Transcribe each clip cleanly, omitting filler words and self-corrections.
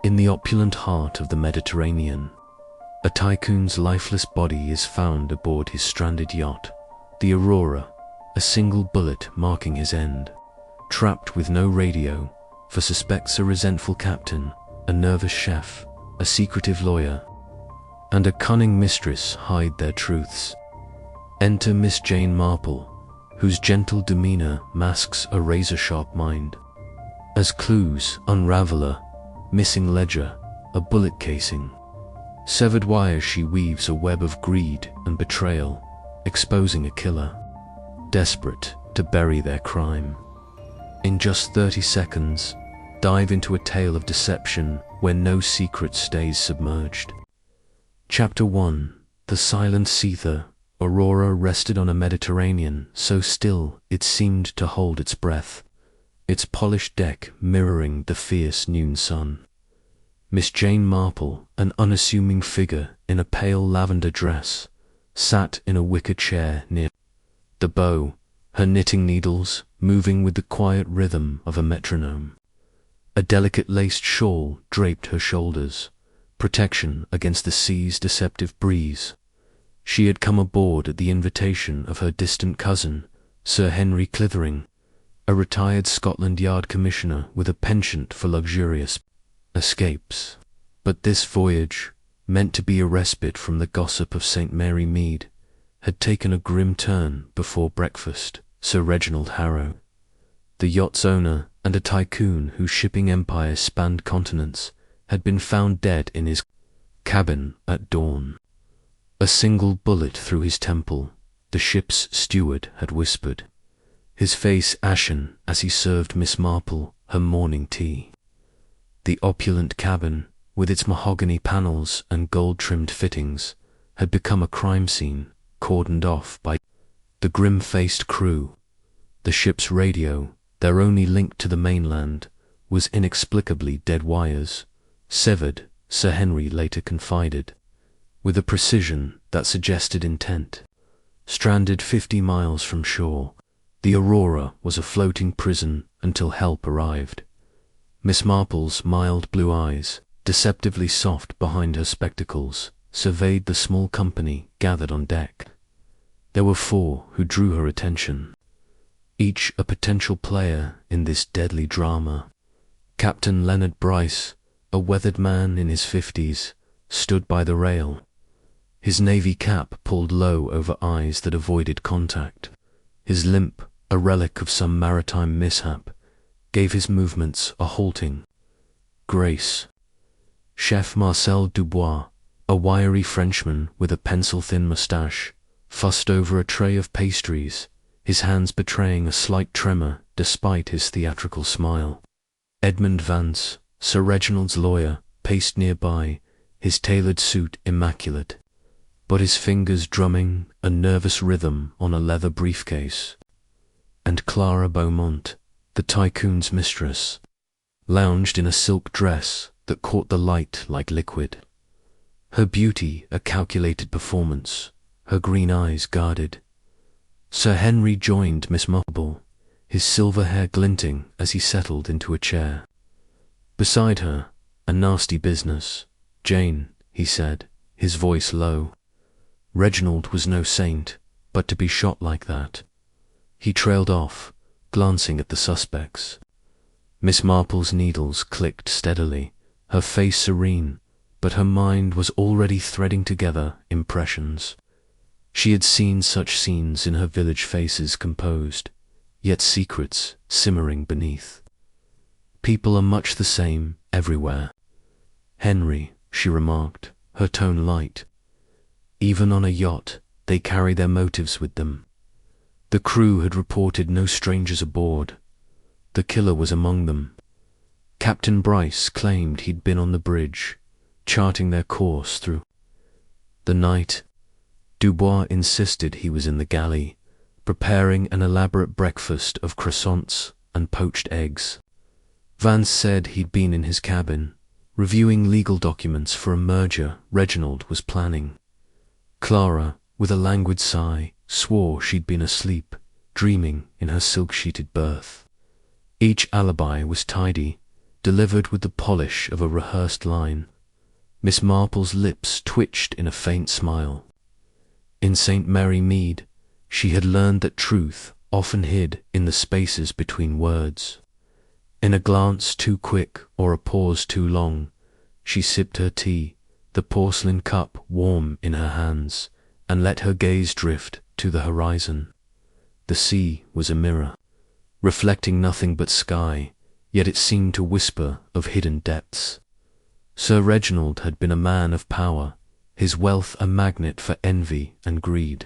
In the opulent heart of the Mediterranean, a tycoon's lifeless body is found aboard his stranded yacht, the Aurora, a single bullet marking his end. Trapped with no radio, for suspects a resentful captain, a nervous chef, a secretive lawyer, and a cunning mistress hide their truths. Enter Miss Jane Marple, whose gentle demeanor masks a razor-sharp mind. As clues unravel a missing ledger, a bullet casing, severed wires, she weaves a web of greed and betrayal, exposing a killer, desperate to bury their crime. In just 30 seconds, dive into a tale of deception where no secret stays submerged. Chapter 1. The silent seether. Aurora rested on a Mediterranean so still it seemed to hold its breath, its polished deck mirroring the fierce noon sun. Miss Jane Marple, an unassuming figure in a pale lavender dress, sat in a wicker chair near the bow, her knitting needles moving with the quiet rhythm of a metronome. A delicate laced shawl draped her shoulders, protection against the sea's deceptive breeze. She had come aboard at the invitation of her distant cousin, Sir Henry Clithering, a retired Scotland Yard commissioner with a penchant for luxurious escapes. But this voyage, meant to be a respite from the gossip of St. Mary Mead, had taken a grim turn before breakfast. Sir Reginald Harrow, the yacht's owner and a tycoon whose shipping empire spanned continents, had been found dead in his cabin at dawn. A single bullet through his temple, the ship's steward had whispered, his face ashen as he served Miss Marple her morning tea. The opulent cabin, with its mahogany panels and gold-trimmed fittings, had become a crime scene, cordoned off by the grim-faced crew. The ship's radio, their only link to the mainland, was inexplicably dead wires, severed, Sir Henry later confided, with a precision that suggested intent. Stranded 50 miles from shore, the Aurora was a floating prison until help arrived. Miss Marple's mild blue eyes, deceptively soft behind her spectacles, surveyed the small company gathered on deck. There were 4 who drew her attention, each a potential player in this deadly drama. Captain Leonard Bryce, a weathered man in his 50s, stood by the rail, his navy cap pulled low over eyes that avoided contact. His limp, a relic of some maritime mishap, gave his movements a halting grace. Chef Marcel Dubois, a wiry Frenchman with a pencil-thin moustache, fussed over a tray of pastries, his hands betraying a slight tremor despite his theatrical smile. Edmund Vance, Sir Reginald's lawyer, paced nearby, his tailored suit immaculate, but his fingers drumming a nervous rhythm on a leather briefcase. And Clara Beaumont, the tycoon's mistress, lounged in a silk dress that caught the light like liquid. Her beauty a calculated performance, her green eyes guarded. Sir Henry joined Miss Marple, his silver hair glinting as he settled into a chair. Beside her, a nasty business. Jane, he said, his voice low. Reginald was no saint, but to be shot like that. He trailed off, glancing at the suspects. Miss Marple's needles clicked steadily, her face serene, but her mind was already threading together impressions. She had seen such scenes in her village faces composed, yet secrets simmering beneath. People are much the same everywhere. Henry, she remarked, her tone light. Even on a yacht, they carry their motives with them. The crew had reported no strangers aboard. The killer was among them. Captain Bryce claimed he'd been on the bridge, charting their course through the night. Dubois insisted he was in the galley, preparing an elaborate breakfast of croissants and poached eggs. Vance said he'd been in his cabin, reviewing legal documents for a merger Reginald was planning. Clara, with a languid sigh, swore she'd been asleep, dreaming in her silk-sheeted berth. Each alibi was tidy, delivered with the polish of a rehearsed line. Miss Marple's lips twitched in a faint smile. In St. Mary Mead, she had learned that truth often hid in the spaces between words. In a glance too quick or a pause too long, she sipped her tea, the porcelain cup warm in her hands, and let her gaze drift to the horizon. The sea was a mirror, reflecting nothing but sky, yet it seemed to whisper of hidden depths. Sir Reginald had been a man of power, his wealth a magnet for envy and greed.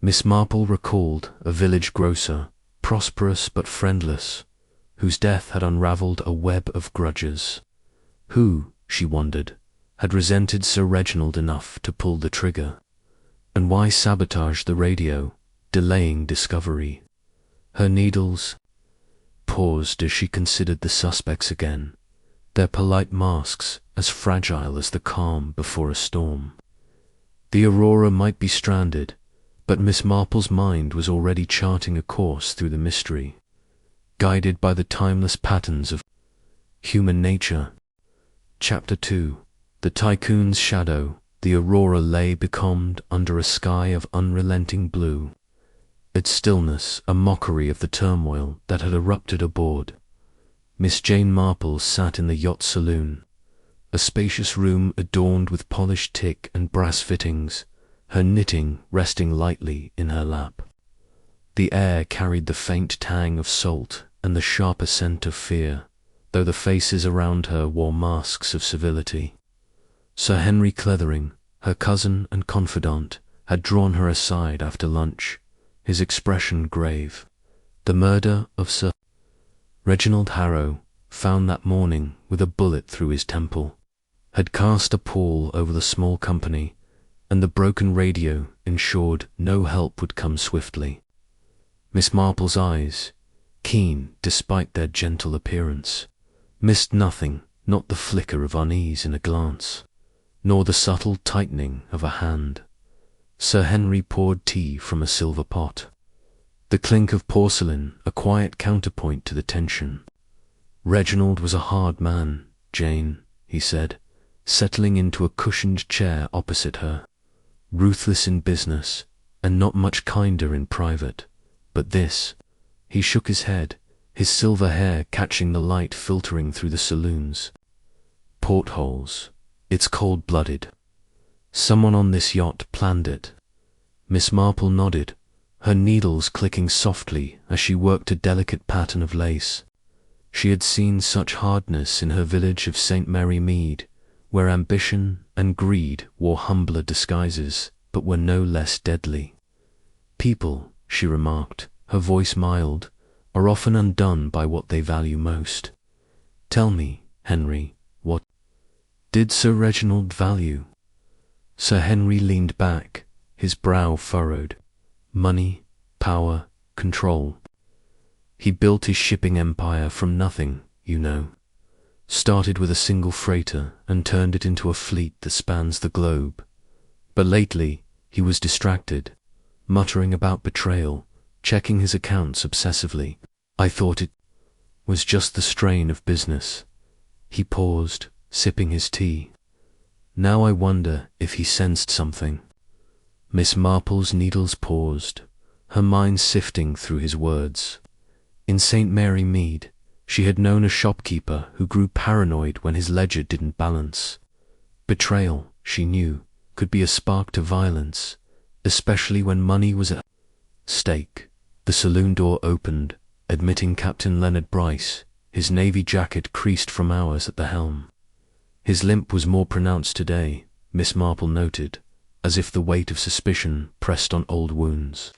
Miss Marple recalled a village grocer, prosperous but friendless, whose death had unravelled a web of grudges. Who, she wondered, had resented Sir Reginald enough to pull the trigger? And why sabotage the radio, delaying discovery? Her needles paused as she considered the suspects again, their polite masks as fragile as the calm before a storm. The Aurora might be stranded, but Miss Marple's mind was already charting a course through the mystery, guided by the timeless patterns of human nature. Chapter 2. The Tycoon's Shadow. The Aurora lay becalmed under a sky of unrelenting blue, its stillness a mockery of the turmoil that had erupted aboard. Miss Jane Marple sat in the yacht saloon, a spacious room adorned with polished teak and brass fittings, her knitting resting lightly in her lap. The air carried the faint tang of salt and the sharper scent of fear, though the faces around her wore masks of civility. Sir Henry Clethering, her cousin and confidant, had drawn her aside after lunch, his expression grave. The murder of Sir Reginald Harrow, found that morning with a bullet through his temple, had cast a pall over the small company, and the broken radio ensured no help would come swiftly. Miss Marple's eyes, keen despite their gentle appearance, missed nothing, not the flicker of unease in a glance, nor the subtle tightening of a hand. Sir Henry poured tea from a silver pot, the clink of porcelain a quiet counterpoint to the tension. Reginald was a hard man, Jane, he said, settling into a cushioned chair opposite her. Ruthless in business, and not much kinder in private. But this, he shook his head, his silver hair catching the light filtering through the saloon's portholes. It's cold-blooded. Someone on this yacht planned it. Miss Marple nodded, her needles clicking softly as she worked a delicate pattern of lace. She had seen such hardness in her village of St. Mary Mead, where ambition and greed wore humbler disguises, but were no less deadly. People, she remarked, her voice mild, are often undone by what they value most. Tell me, Henry, what did Sir Reginald value? Sir Henry leaned back, his brow furrowed. Money, power, control. He built his shipping empire from nothing, you know. Started with a single freighter and turned it into a fleet that spans the globe. But lately he was distracted, muttering about betrayal, checking his accounts obsessively. I thought it was just the strain of business. He paused, sipping his tea. Now I wonder if he sensed something. Miss Marple's needles paused, her mind sifting through his words. In St. Mary Mead, she had known a shopkeeper who grew paranoid when his ledger didn't balance. Betrayal, she knew, could be a spark to violence, especially when money was at stake. The saloon door opened, admitting Captain Leonard Bryce, his navy jacket creased from hours at the helm. His limp was more pronounced today, Miss Marple noted, as if the weight of suspicion pressed on old wounds.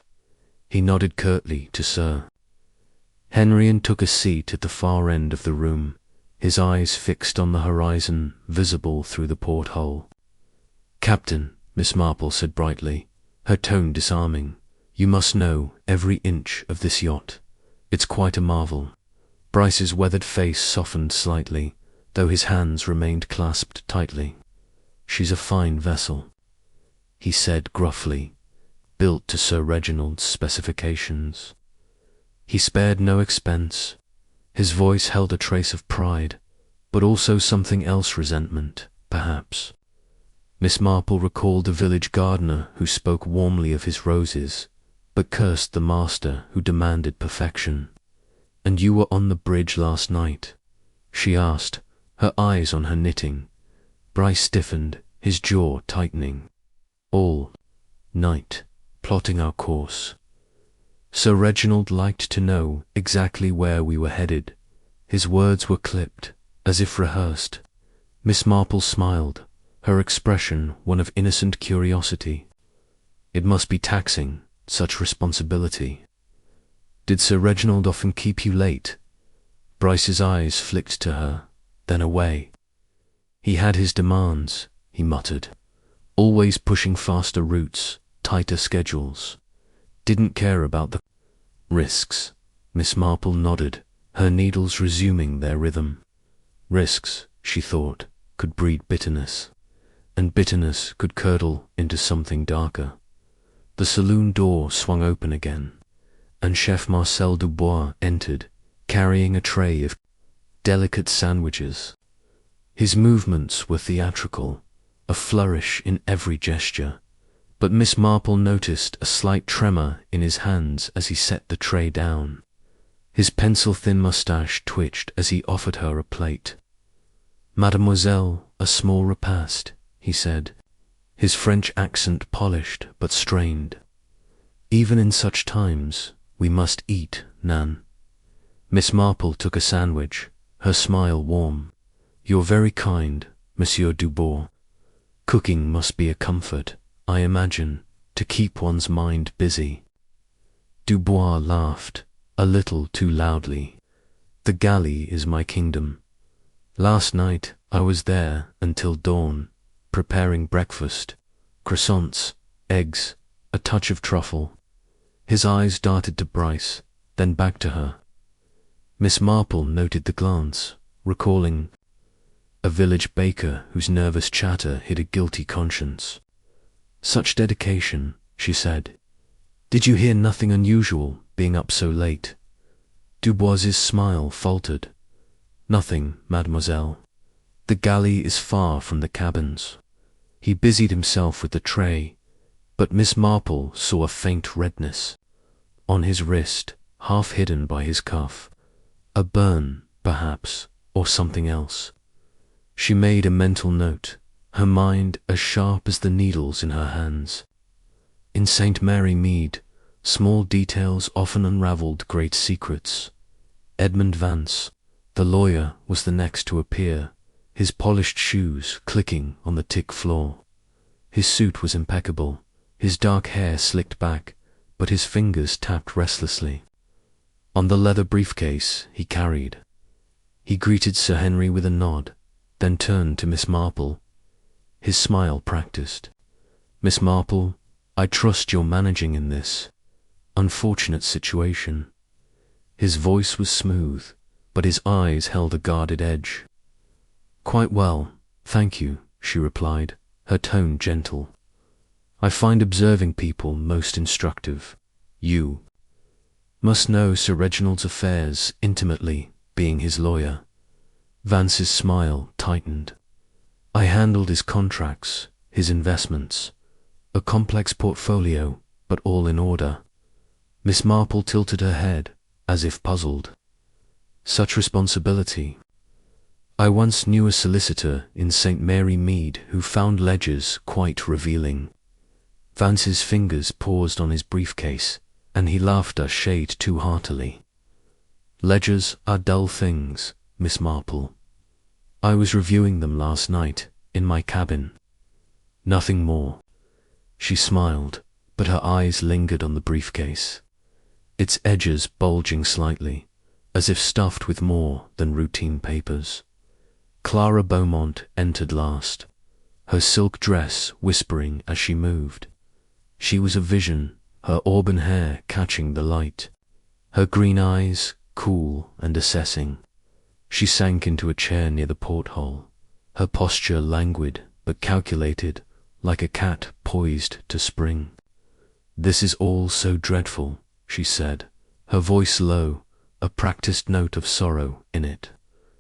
He nodded curtly to Sir Henry and took a seat at the far end of the room, his eyes fixed on the horizon visible through the porthole. Captain, Miss Marple said brightly, her tone disarming, you must know every inch of this yacht. It's quite a marvel. Bryce's weathered face softened slightly, though his hands remained clasped tightly. She's a fine vessel, he said gruffly, built to Sir Reginald's specifications. He spared no expense, His voice held a trace of pride, but also something else, resentment, perhaps. Miss Marple recalled a village gardener who spoke warmly of his roses, but cursed the master who demanded perfection. "And you were on the bridge last night?" she asked, her eyes on her knitting. Bryce stiffened, his jaw tightening. "All night, plotting our course." Sir Reginald liked to know exactly where we were headed. His words were clipped, as if rehearsed. Miss Marple smiled, her expression one of innocent curiosity. It must be taxing, such responsibility. "Did Sir Reginald often keep you late?" Bryce's eyes flicked to her, then away. "He had his demands," he muttered. "Always pushing faster routes, tighter schedules. Didn't care about the risks." Miss Marple nodded, her needles resuming their rhythm. Risks, she thought, could breed bitterness, and bitterness could curdle into something darker. The saloon door swung open again, and Chef Marcel Dubois entered, carrying a tray of delicate sandwiches. His movements were theatrical, a flourish in every gesture, but Miss Marple noticed a slight tremor in his hands as he set the tray down. His pencil-thin moustache twitched as he offered her a plate. "Mademoiselle, a small repast," he said, his French accent polished but strained. "Even in such times, we must eat, Nan." Miss Marple took a sandwich, her smile warm. "You're very kind, Monsieur Dubois. Cooking must be a comfort, I imagine, to keep one's mind busy." Dubois laughed, a little too loudly. "The galley is my kingdom. Last night I was there until dawn, preparing breakfast, croissants, eggs, a touch of truffle." His eyes darted to Bryce, then back to her. Miss Marple noted the glance, recalling a village baker whose nervous chatter hid a guilty conscience. "Such dedication," she said. "Did you hear nothing unusual, being up so late?" Dubois's smile faltered. "Nothing, mademoiselle. The galley is far from the cabins." He busied himself with the tray, but Miss Marple saw a faint redness on his wrist, half hidden by his cuff. A burn, perhaps, or something else. She made a mental note, her mind as sharp as the needles in her hands. In St. Mary Mead, small details often unravelled great secrets. Edmund Vance, the lawyer, was the next to appear, his polished shoes clicking on the tick floor. His suit was impeccable, his dark hair slicked back, but his fingers tapped restlessly on the leather briefcase he carried. He greeted Sir Henry with a nod, then turned to Miss Marple. His smile practiced. "Miss Marple, I trust you're managing in this unfortunate situation." His voice was smooth, but his eyes held a guarded edge. "Quite well, thank you," she replied, her tone gentle. "I find observing people most instructive. You must know Sir Reginald's affairs intimately, being his lawyer." Vance's smile tightened. "I handled his contracts, his investments, a complex portfolio, but all in order." Miss Marple tilted her head, as if puzzled. "Such responsibility. I once knew a solicitor in St. Mary Mead who found ledgers quite revealing." Vance's fingers paused on his briefcase, and he laughed a shade too heartily. "Ledgers are dull things, Miss Marple. I was reviewing them last night, in my cabin. Nothing more." She smiled, but her eyes lingered on the briefcase, its edges bulging slightly, as if stuffed with more than routine papers. Clara Beaumont entered last, her silk dress whispering as she moved. She was a vision, her auburn hair catching the light, her green eyes cool and assessing. She sank into a chair near the porthole, her posture languid but calculated, like a cat poised to spring. "This is all so dreadful," she said, her voice low, a practiced note of sorrow in it.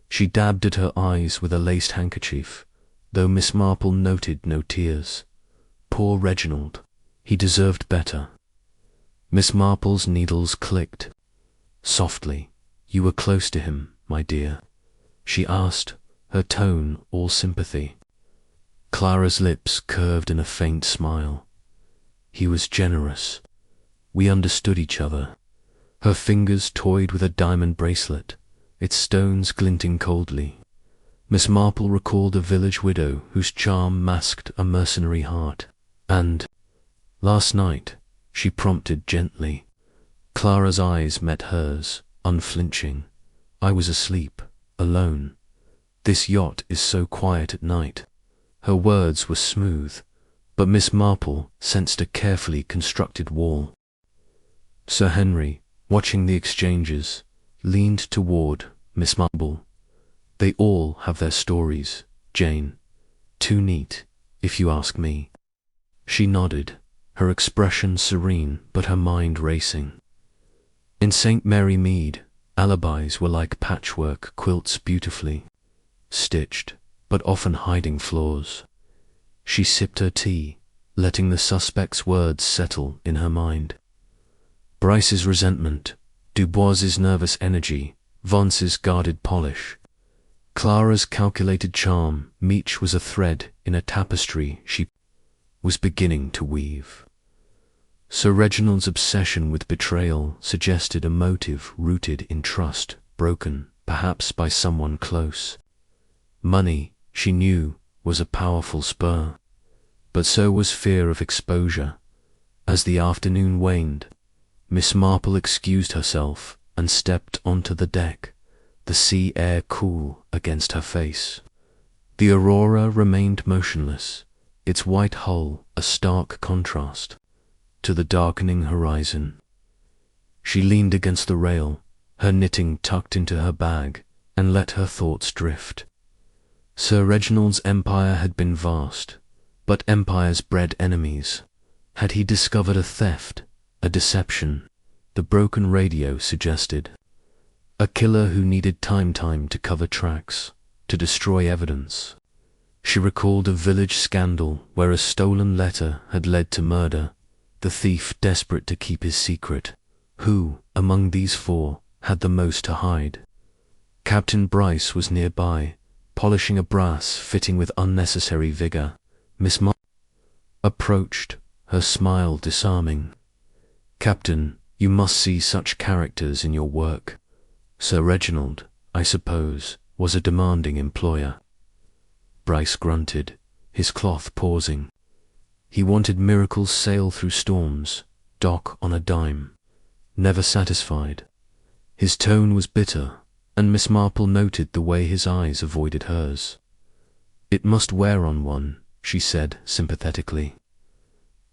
She dabbed at her eyes with a laced handkerchief, though Miss Marple noted no tears. Poor Reginald, he deserved better. Miss Marple's needles clicked. Softly, "You were close to him, my dear?" she asked, her tone all sympathy. Clara's lips curved in a faint smile. "He was generous. We understood each other." Her fingers toyed with a diamond bracelet, its stones glinting coldly. Miss Marple recalled a village widow whose charm masked a mercenary heart. "And last night," she prompted gently. Clara's eyes met hers, unflinching. "I was asleep, alone. This yacht is so quiet at night." Her words were smooth, but Miss Marple sensed a carefully constructed wall. Sir Henry, watching the exchanges, leaned toward Miss Marple. "They all have their stories, Jane. Too neat, if you ask me." She nodded, her expression serene but her mind racing. In St. Mary Mead, alibis were like patchwork quilts, beautifully stitched, but often hiding flaws. She sipped her tea, letting the suspect's words settle in her mind. Bryce's resentment, Dubois's nervous energy, Vance's guarded polish. Clara's calculated charm, each was a thread in a tapestry she was beginning to weave. Sir Reginald's obsession with betrayal suggested a motive rooted in trust, broken, perhaps by someone close. Money, she knew, was a powerful spur, but so was fear of exposure. As the afternoon waned, Miss Marple excused herself and stepped onto the deck, the sea air cool against her face. The Aurora remained motionless, its white hull a stark contrast to the darkening horizon. She leaned against the rail, her knitting tucked into her bag, and let her thoughts drift. Sir Reginald's empire had been vast, but empires bred enemies. Had he discovered a theft, a deception? The broken radio suggested. A killer who needed time to cover tracks, to destroy evidence. She recalled a village scandal where a stolen letter had led to murder, the thief desperate to keep his secret. Who, among these four, had the most to hide? Captain Bryce was nearby, polishing a brass fitting with unnecessary vigor. Miss Marple approached, her smile disarming. "Captain, you must see such characters in your work. Sir Reginald, I suppose, was a demanding employer." Bryce grunted, his cloth pausing. He wanted miracles sail through storms, dock on a dime. Never satisfied. His tone was bitter, and Miss Marple noted the way his eyes avoided hers. "It must wear on one," she said sympathetically.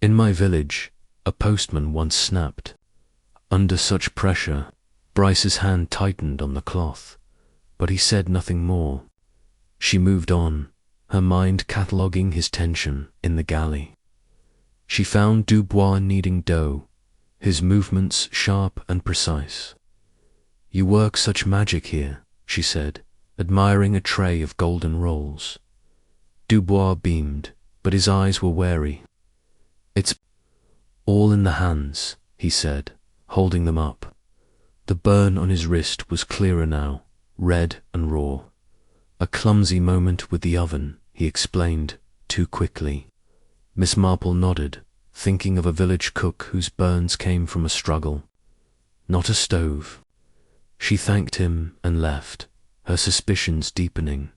"In my village, a postman once snapped. Under such pressure," Bryce's hand tightened on the cloth, but he said nothing more. She moved on, her mind cataloguing his tension in the galley. She found Dubois kneading dough, his movements sharp and precise. "You work such magic here," she said, admiring a tray of golden rolls. Dubois beamed, but his eyes were wary. "It's all in the hands," he said, holding them up. The burn on his wrist was clearer now, red and raw. "A clumsy moment with the oven," he explained, too quickly. Miss Marple nodded, thinking of a village cook whose burns came from a struggle. Not a stove. She thanked him and left, her suspicions deepening.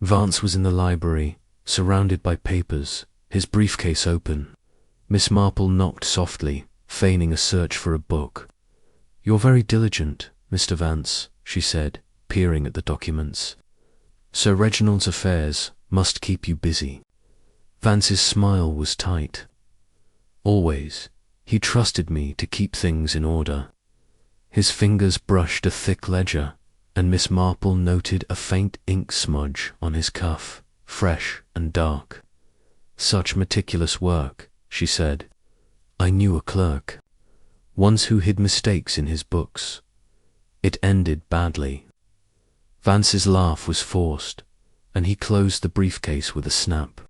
Vance was in the library, surrounded by papers, his briefcase open. Miss Marple knocked softly, feigning a search for a book. "You're very diligent, Mr. Vance," she said, peering at the documents. "Sir Reginald's affairs must keep you busy." Vance's smile was tight. "Always. He trusted me to keep things in order." His fingers brushed a thick ledger, and Miss Marple noted a faint ink smudge on his cuff, fresh and dark. "Such meticulous work," she said. "I knew a clerk once who hid mistakes in his books." It ended badly. Vance's laugh was forced, and he closed the briefcase with a snap.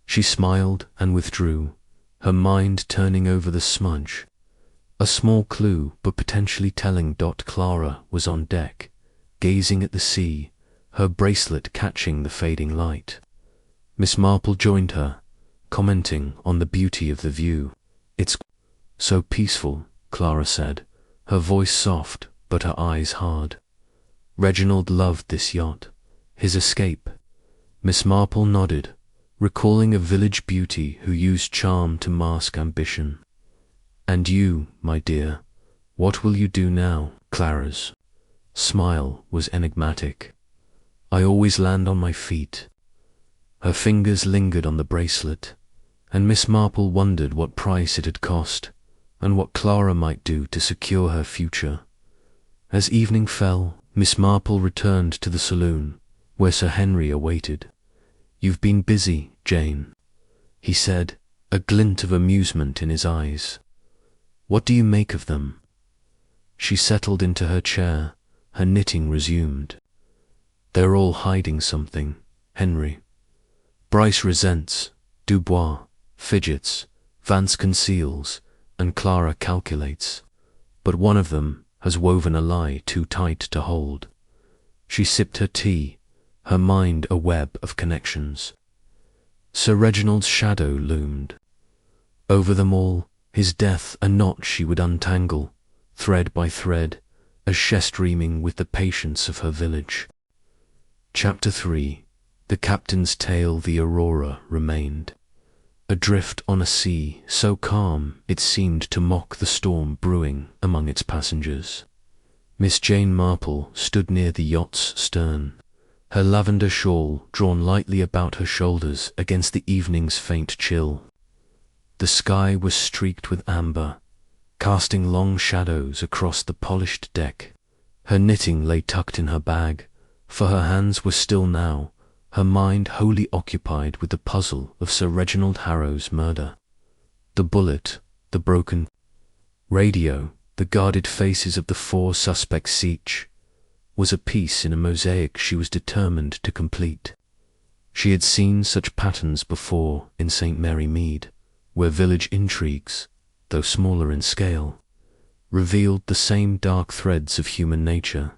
She smiled and withdrew, her mind turning over the smudge. A small clue, but potentially telling. Clara was on deck, gazing at the sea, her bracelet catching the fading light. Miss Marple joined her, commenting on the beauty of the view. "It's so peaceful," Clara said, her voice soft but her eyes hard. Reginald loved this yacht, his escape. Miss Marple nodded, recalling a village beauty who used charm to mask ambition. "And you, my dear, what will you do now?" Clara's smile was enigmatic. "I always land on my feet." Her fingers lingered on the bracelet, and Miss Marple wondered what price it had cost, and what Clara might do to secure her future. As evening fell, Miss Marple returned to the saloon, where Sir Henry awaited. "You've been busy, Jane," he said, a glint of amusement in his eyes. "What do you make of them?" She settled into her chair, her knitting resumed. "They're all hiding something, Henry. Bryce resents, Dubois fidgets, Vance conceals, and Clara calculates. But one of them has woven a lie too tight to hold." She sipped her tea, her mind a web of connections. Sir Reginald's shadow loomed. Over them all, his death a knot she would untangle, thread by thread, as streaming with the patience of her village. Chapter 3. The captain's tale. The Aurora remained. Adrift on a sea so calm it seemed to mock the storm brewing among its passengers. Miss Jane Marple stood near the yacht's stern, her lavender shawl drawn lightly about her shoulders against the evening's faint chill. The sky was streaked with amber, casting long shadows across the polished deck. Her knitting lay tucked in her bag, for her hands were still now, her mind wholly occupied with the puzzle of Sir Reginald Harrow's murder. The bullet, the broken radio, the guarded faces of the 4 suspects each, was a piece in a mosaic she was determined to complete. She had seen such patterns before in St. Mary Mead, where village intrigues, though smaller in scale, revealed the same dark threads of human nature.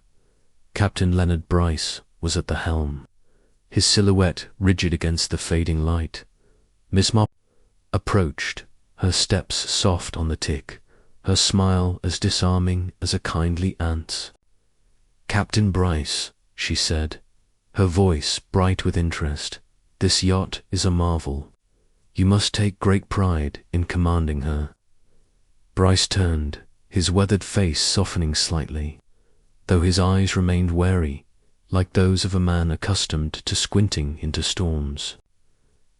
Captain Leonard Bryce was at the helm, his silhouette rigid against the fading light. Miss Marple approached, her steps soft on the tick, her smile as disarming as a kindly aunt's. "Captain Bryce," she said, her voice bright with interest, "this yacht is a marvel. You must take great pride in commanding her." Bryce turned, his weathered face softening slightly, though his eyes remained wary, like those of a man accustomed to squinting into storms.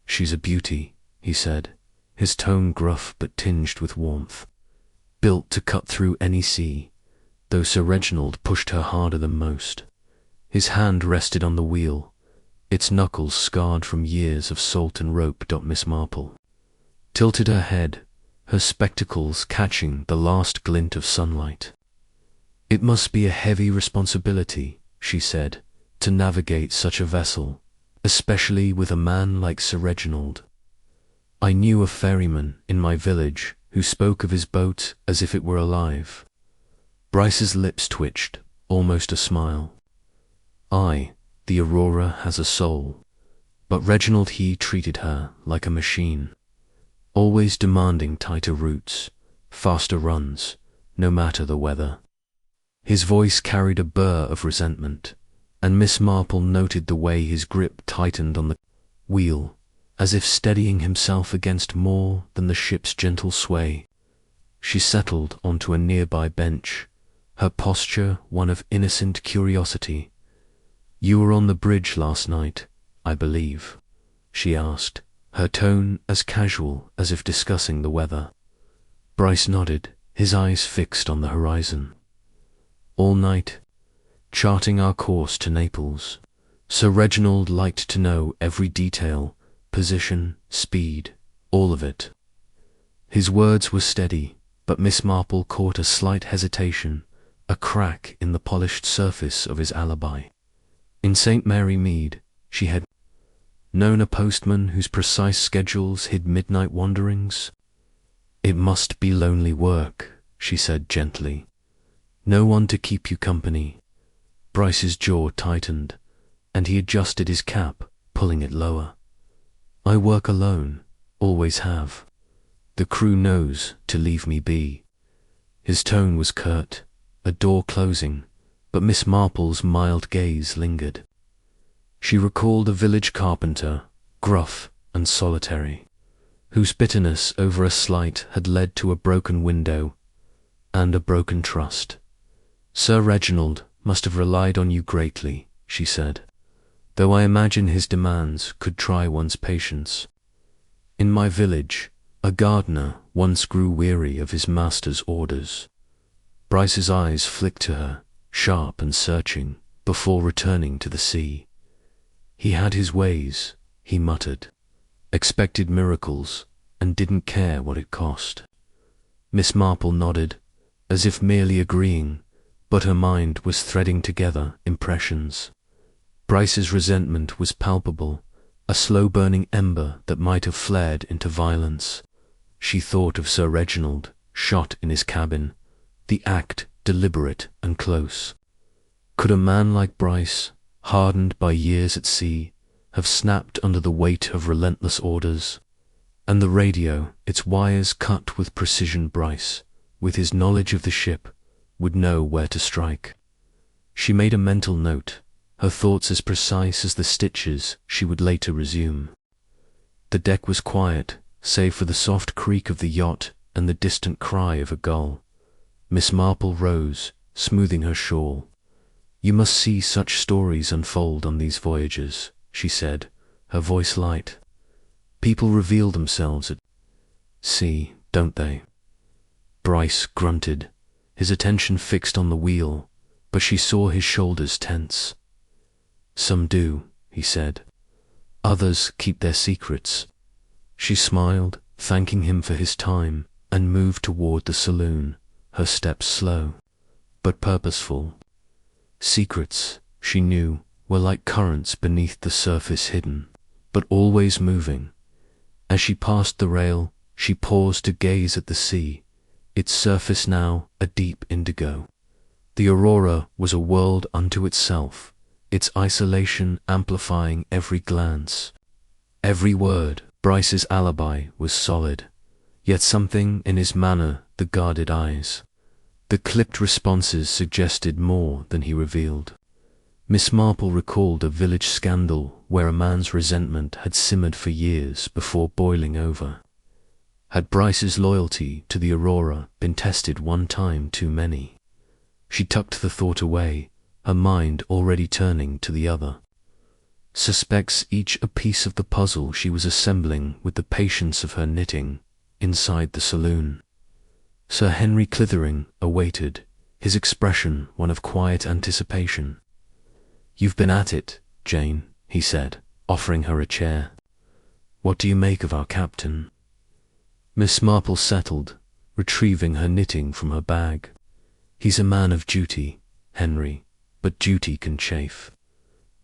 "She's a beauty," he said, his tone gruff but tinged with warmth. "Built to cut through any sea," though Sir Reginald pushed her harder than most. His hand rested on the wheel, its knuckles scarred from years of salt and rope. Miss Marple tilted her head, her spectacles catching the last glint of sunlight. "It must be a heavy responsibility," she said, "to navigate such a vessel, especially with a man like Sir Reginald. I knew a ferryman in my village who spoke of his boat as if it were alive." Bryce's lips twitched, almost a smile. "Aye, the Aurora has a soul." But Reginald, he treated her like a machine, always demanding tighter routes, faster runs, no matter the weather. His voice carried a burr of resentment, and Miss Marple noted the way his grip tightened on the wheel, as if steadying himself against more than the ship's gentle sway. She settled onto a nearby bench, her posture one of innocent curiosity. "You were on the bridge last night, I believe?" she asked, her tone as casual as if discussing the weather. Bryce nodded, his eyes fixed on the horizon. "All night, charting our course to Naples." Sir Reginald liked to know every detail, position, speed, all of it. His words were steady, but Miss Marple caught a slight hesitation, a crack in the polished surface of his alibi. In St. Mary Mead, she had known a postman whose precise schedules hid midnight wanderings. "It must be lonely work," she said gently. "No one to keep you company." Bryce's jaw tightened, and he adjusted his cap, pulling it lower. "I work alone, always have. The crew knows to leave me be." His tone was curt, a door closing, but Miss Marple's mild gaze lingered. She recalled a village carpenter, gruff and solitary, whose bitterness over a slight had led to a broken window and a broken trust. "Sir Reginald must have relied on you greatly," she said, "though I imagine his demands could try one's patience. In my village, a gardener once grew weary of his master's orders." Bryce's eyes flicked to her, sharp and searching, before returning to the sea. "He had his ways," he muttered, "expected miracles, and didn't care what it cost." Miss Marple nodded, as if merely agreeing, but her mind was threading together impressions. Bryce's resentment was palpable, a slow-burning ember that might have flared into violence. She thought of Sir Reginald, shot in his cabin, the act deliberate and close. Could a man like Bryce, hardened by years at sea, have snapped under the weight of relentless orders? And the radio, its wires cut with precision. Bryce, with his knowledge of the ship, would know where to strike. She made a mental note, her thoughts as precise as the stitches she would later resume. The deck was quiet, save for the soft creak of the yacht and the distant cry of a gull. Miss Marple rose, smoothing her shawl. "You must see such stories unfold on these voyages," she said, her voice light. "People reveal themselves at sea, don't they?" Bryce grunted, his attention fixed on the wheel, but she saw his shoulders tense. "Some do," he said. "Others keep their secrets." She smiled, thanking him for his time, and moved toward the saloon, her steps slow, but purposeful. Secrets, she knew, were like currents beneath the surface, hidden, but always moving. As she passed the rail, she paused to gaze at the sea, its surface now a deep indigo. The Aurora was a world unto itself, its isolation amplifying every glance, every word. Bryce's alibi was solid, yet something in his manner, the guarded eyes, the clipped responses suggested more than he revealed. Miss Marple recalled a village scandal where a man's resentment had simmered for years before boiling over. Had Bryce's loyalty to the Aurora been tested one time too many? She tucked the thought away, her mind already turning to the other. Suspects each a piece of the puzzle she was assembling with the patience of her knitting, inside the saloon. Sir Henry Clithering awaited, his expression one of quiet anticipation. "You've been at it, Jane," he said, offering her a chair. "What do you make of our captain?" Miss Marple settled, retrieving her knitting from her bag. "He's a man of duty, Henry, but duty can chafe.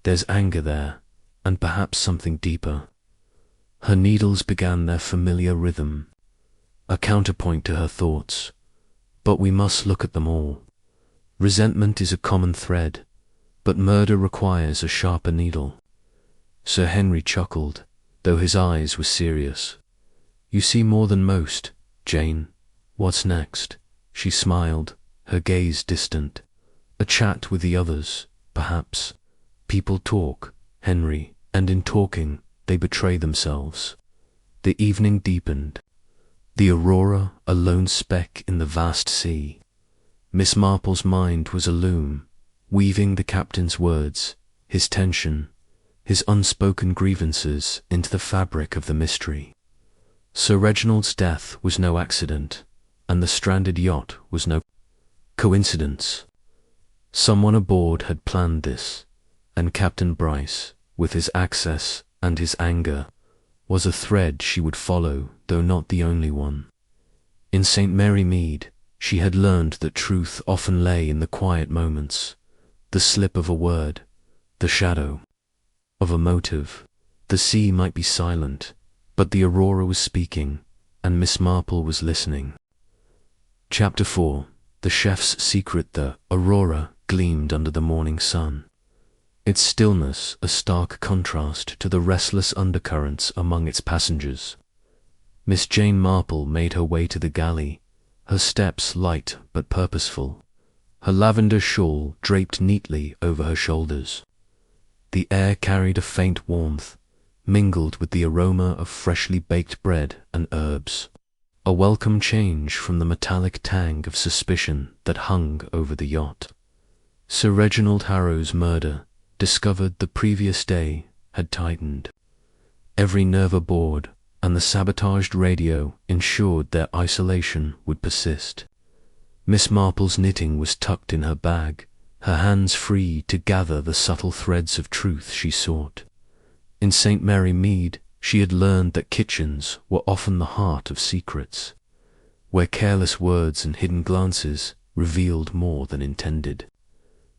There's anger there, and perhaps something deeper." Her needles began their familiar rhythm, a counterpoint to her thoughts. "But we must look at them all. Resentment is a common thread, but murder requires a sharper needle." Sir Henry chuckled, though his eyes were serious. "You see more than most, Jane. What's next?" She smiled, her gaze distant. "A chat with the others, perhaps. People talk, Henry, and in talking, they betray themselves." The evening deepened. The Aurora, a lone speck in the vast sea. Miss Marple's mind was a loom, weaving the captain's words, his tension, his unspoken grievances into the fabric of the mystery. Sir Reginald's death was no accident, and the stranded yacht was no coincidence. Someone aboard had planned this, and Captain Bryce, with his access and his anger, was a thread she would follow, though not the only one. In St. Mary Mead, She had learned that truth often lay in the quiet moments, the slip of a word, the shadow of a motive. The sea might be silent, but the Aurora was speaking, and Miss Marple was listening. Chapter 4. The Chef's Secret. The Aurora gleamed under the morning sun, its stillness a stark contrast to the restless undercurrents among its passengers. Miss Jane Marple made her way to the galley, her steps light but purposeful, her lavender shawl draped neatly over her shoulders. The air carried a faint warmth, mingled with the aroma of freshly baked bread and herbs, a welcome change from the metallic tang of suspicion that hung over the yacht. Sir Reginald Harrow's murder, discovered the previous day, had tightened. Every nerve aboard and the sabotaged radio ensured their isolation would persist. Miss Marple's knitting was tucked in her bag, her hands free to gather the subtle threads of truth she sought. In St. Mary Mead, she had learned that kitchens were often the heart of secrets, where careless words and hidden glances revealed more than intended.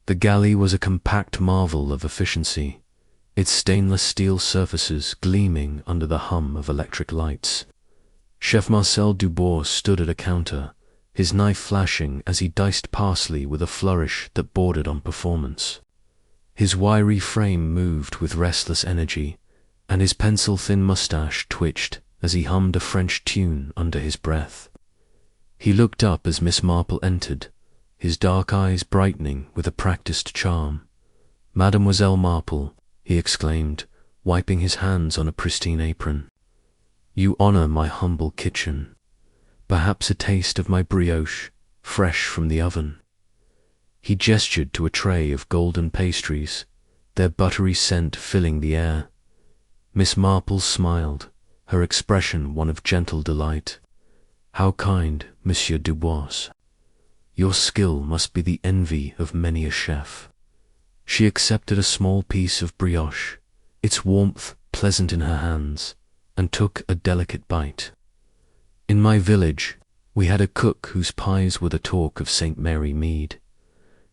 The galley was a compact marvel of efficiency, its stainless steel surfaces gleaming under the hum of electric lights. Chef Marcel Dubois stood at a counter, his knife flashing as he diced parsley with a flourish that bordered on performance. His wiry frame moved with restless energy, and his pencil-thin mustache twitched as he hummed a French tune under his breath. He looked up as Miss Marple entered, his dark eyes brightening with a practiced charm. "Mademoiselle Marple," he exclaimed, wiping his hands on a pristine apron. "You honor my humble kitchen. Perhaps a taste of my brioche, fresh from the oven." He gestured to a tray of golden pastries, their buttery scent filling the air. Miss Marple smiled, her expression one of gentle delight. "How kind, Monsieur Dubois. Your skill must be the envy of many a chef." She accepted a small piece of brioche, its warmth pleasant in her hands, and took a delicate bite. "In my village, we had a cook whose pies were the talk of St. Mary Mead.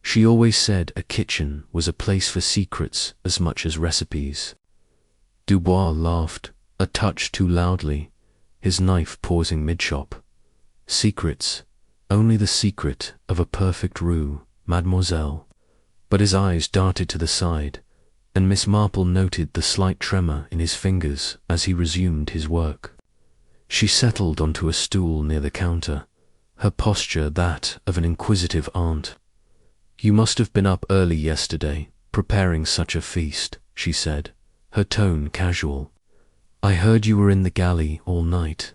She always said a kitchen was a place for secrets as much as recipes." Dubois laughed, a touch too loudly, his knife pausing mid-chop. "Secrets, only the secret of a perfect roux, mademoiselle." But his eyes darted to the side, and Miss Marple noted the slight tremor in his fingers as he resumed his work. She settled onto a stool near the counter, her posture that of an inquisitive aunt. "You must have been up early yesterday, preparing such a feast," she said, her tone casual. "I heard you were in the galley all night."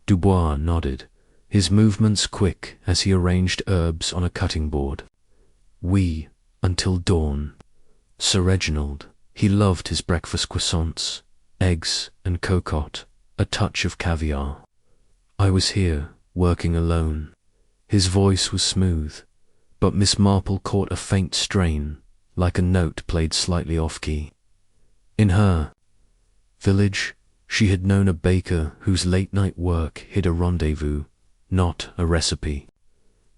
Dubois nodded, his movements quick as he arranged herbs on a cutting board. "Oui, until dawn. Sir Reginald, he loved his breakfast croissants, eggs and cocotte, a touch of caviar. I was here, working alone." His voice was smooth, but Miss Marple caught a faint strain, like a note played slightly off-key. In her village, she had known a baker whose late-night work hid a rendezvous, not a recipe.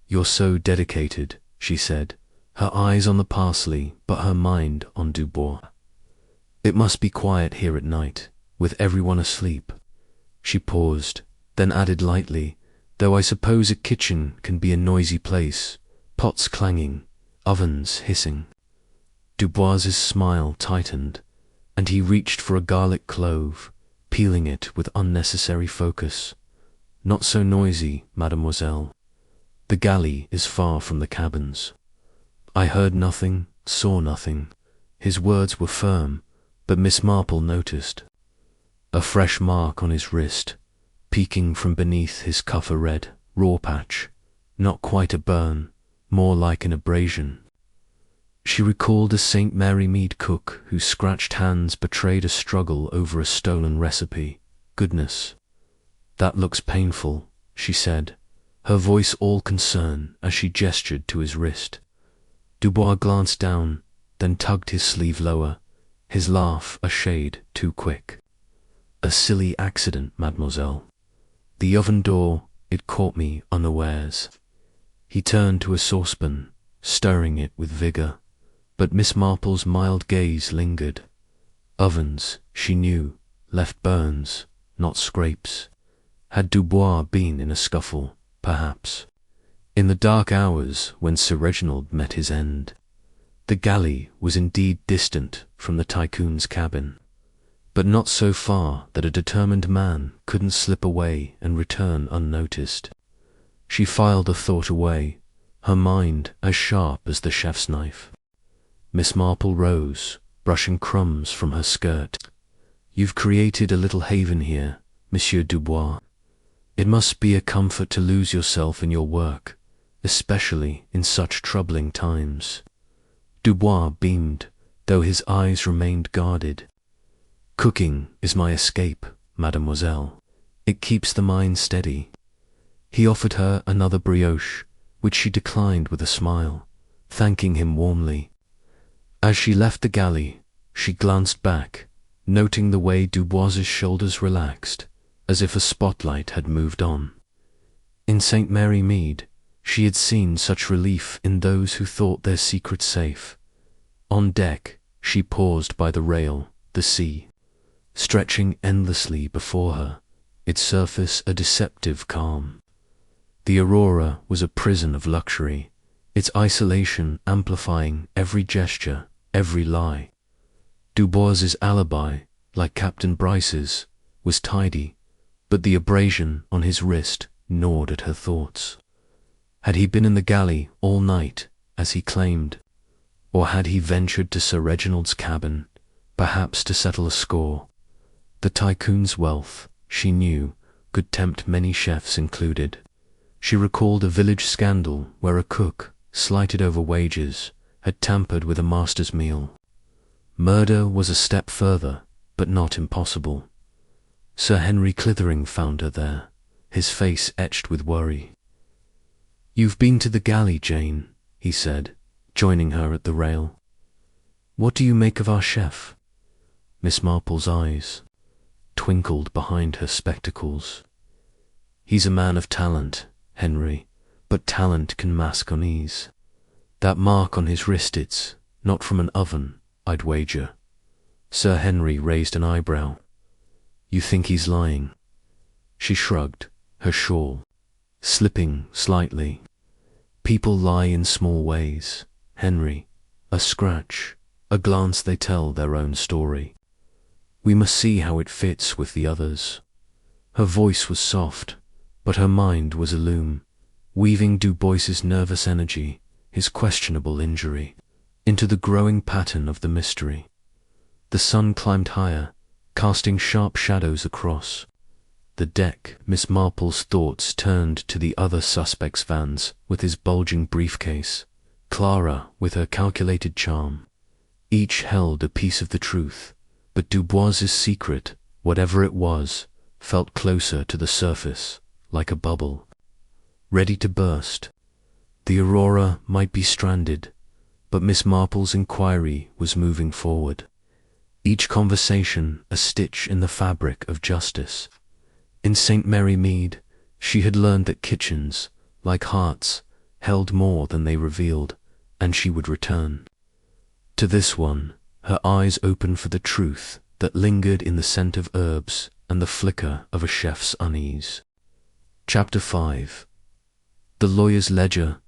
"You're so dedicated," she said, her eyes on the parsley but her mind on Dubois. "It must be quiet here at night, with everyone asleep." She paused, then added lightly, "Though I suppose a kitchen can be a noisy place, pots clanging, ovens hissing." Dubois's smile tightened, and he reached for a garlic clove, peeling it with unnecessary focus. "Not so noisy, mademoiselle. The galley is far from the cabins." "I heard nothing, saw nothing." His words were firm, but Miss Marple noticed a fresh mark on his wrist, peeking from beneath his cuff, a red, raw patch, not quite a burn, more like an abrasion. She recalled a St. Mary Mead cook whose scratched hands betrayed a struggle over a stolen recipe. "Goodness, that looks painful," she said, her voice all concern as she gestured to his wrist. Dubois glanced down, then tugged his sleeve lower, his laugh a shade too quick. "A silly accident, mademoiselle. The oven door, it caught me unawares." He turned to a saucepan, stirring it with vigor, but Miss Marple's mild gaze lingered. Ovens, she knew, left burns, not scrapes. Had Dubois been in a scuffle, perhaps? In the dark hours when Sir Reginald met his end, the galley was indeed distant from the tycoon's cabin, but not so far that a determined man couldn't slip away and return unnoticed. She filed the thought away, her mind as sharp as the chef's knife. Miss Marple rose, brushing crumbs from her skirt. "You've created a little haven here, Monsieur Dubois. It must be a comfort to lose yourself in your work, especially in such troubling times." Dubois beamed, though his eyes remained guarded. "Cooking is my escape, mademoiselle. It keeps the mind steady." He offered her another brioche, which she declined with a smile, thanking him warmly. As she left the galley, she glanced back, noting the way Dubois's shoulders relaxed, as if a spotlight had moved on. In St. Mary Mead, she had seen such relief in those who thought their secret safe. On deck, she paused by the rail, the sea, stretching endlessly before her, its surface a deceptive calm. The Aurora was a prison of luxury, its isolation amplifying every gesture, every lie. Dubois's alibi, like Captain Bryce's, was tidy, but the abrasion on his wrist gnawed at her thoughts. Had he been in the galley all night, as he claimed? Or had he ventured to Sir Reginald's cabin, perhaps to settle a score? The tycoon's wealth, she knew, could tempt many chefs included. She recalled a village scandal where a cook, slighted over wages, had tampered with a master's meal. Murder was a step further, but not impossible. Sir Henry Clithering found her there, his face etched with worry. "You've been to the galley, Jane," he said, joining her at the rail. "What do you make of our chef?" Miss Marple's eyes twinkled behind her spectacles. "He's a man of talent, Henry, but talent can mask unease. That mark on his wrist, it's not from an oven, I'd wager." Sir Henry raised an eyebrow. "You think he's lying?" She shrugged, her shawl slipping slightly. "People lie in small ways, Henry. A scratch, a glance, they tell their own story. We must see how it fits with the others." Her voice was soft, but her mind was aloom, weaving Dubois's nervous energy, his questionable injury, into the growing pattern of the mystery. The sun climbed higher, casting sharp shadows across the deck. Miss Marple's thoughts turned to the other suspect's vans with his bulging briefcase, Clara with her calculated charm. Each held a piece of the truth, but Dubois's secret, whatever it was, felt closer to the surface, like a bubble, ready to burst. The Aurora might be stranded, but Miss Marple's inquiry was moving forward, each conversation a stitch in the fabric of justice. In St. Mary Mead, she had learned that kitchens, like hearts, held more than they revealed, and she would return. To this one, her eyes open for the truth that lingered in the scent of herbs and the flicker of a chef's unease. Chapter 5. The lawyer's ledger.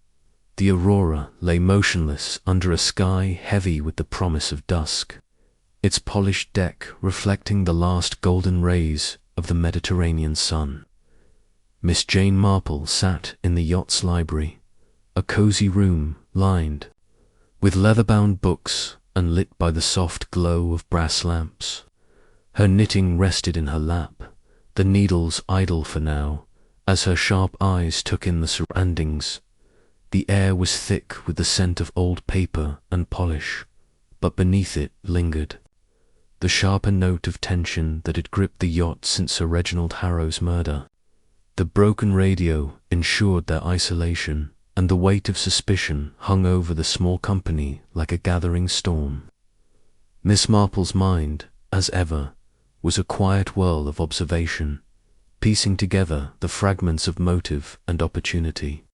The Aurora lay motionless under a sky heavy with the promise of dusk, its polished deck reflecting the last golden rays of the Mediterranean sun. Miss Jane Marple sat in the yacht's library, a cozy room lined with leather-bound books and lit by the soft glow of brass lamps. Her knitting rested in her lap, the needles idle for now, as her sharp eyes took in the surroundings. The air was thick with the scent of old paper and polish, but beneath it lingered the sharper note of tension that had gripped the yacht since Sir Reginald Harrow's murder. The broken radio ensured their isolation, and the weight of suspicion hung over the small company like a gathering storm. Miss Marple's mind, as ever, was a quiet whirl of observation, piecing together the fragments of motive and opportunity.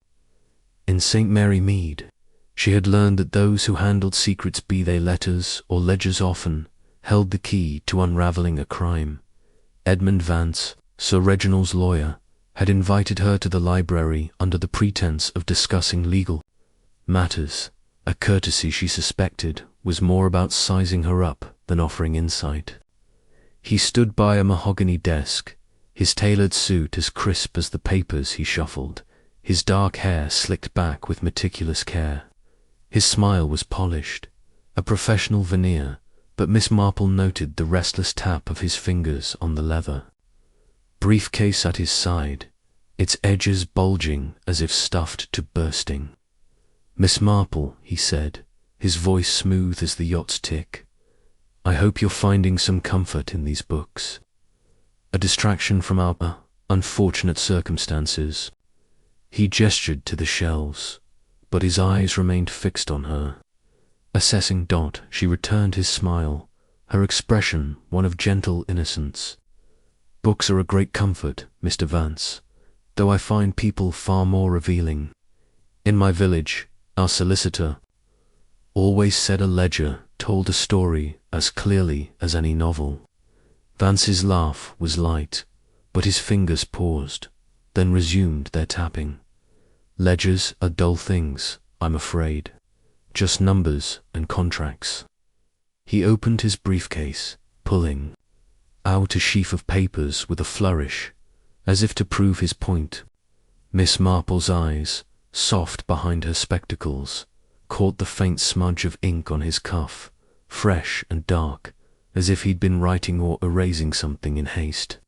In St. Mary Mead, she had learned that those who handled secrets, be they letters or ledgers, often held the key to unraveling a crime. Edmund Vance, Sir Reginald's lawyer, had invited her to the library under the pretense of discussing legal matters, a courtesy she suspected was more about sizing her up than offering insight. He stood by a mahogany desk, his tailored suit as crisp as the papers he shuffled, his dark hair slicked back with meticulous care. His smile was polished, a professional veneer, but Miss Marple noted the restless tap of his fingers on the leather. Briefcase at his side, its edges bulging as if stuffed to bursting. "Miss Marple," he said, his voice smooth as the yacht's tick, "I hope you're finding some comfort in these books. A distraction from our unfortunate circumstances." He gestured to the shelves, but his eyes remained fixed on her. Assessing Dot, she returned his smile, her expression one of gentle innocence. "Books are a great comfort, Mr. Vance, though I find people far more revealing. In my village, our solicitor always said a ledger told a story as clearly as any novel." Vance's laugh was light, but his fingers paused, then resumed their tapping. "Ledgers are dull things, I'm afraid. Just numbers and contracts." He opened his briefcase, pulling out a sheaf of papers with a flourish, as if to prove his point. Miss Marple's eyes, soft behind her spectacles, caught the faint smudge of ink on his cuff, fresh and dark, as if he'd been writing or erasing something in haste.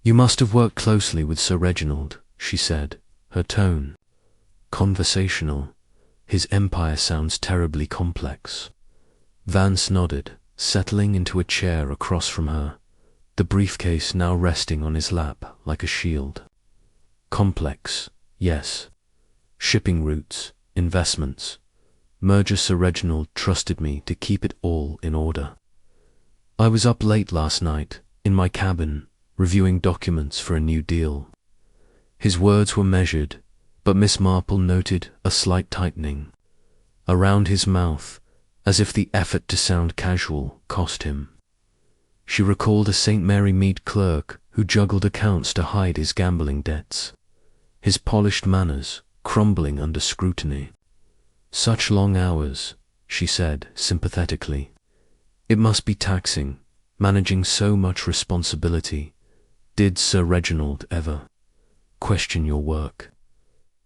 "You must have worked closely with Sir Reginald," she said, her tone conversational. "His empire sounds terribly complex." Vance nodded, settling into a chair across from her, the briefcase now resting on his lap like a shield. "Complex, yes. Shipping routes, investments, merger. Sir Reginald trusted me to keep it all in order. I was up late last night, in my cabin, reviewing documents for a new deal." His words were measured, but Miss Marple noted a slight tightening around his mouth, as if the effort to sound casual cost him. She recalled a St. Mary Mead clerk who juggled accounts to hide his gambling debts, his polished manners crumbling under scrutiny. "Such long hours," she said sympathetically. "It must be taxing, managing so much responsibility. Did Sir Reginald ever question your work?"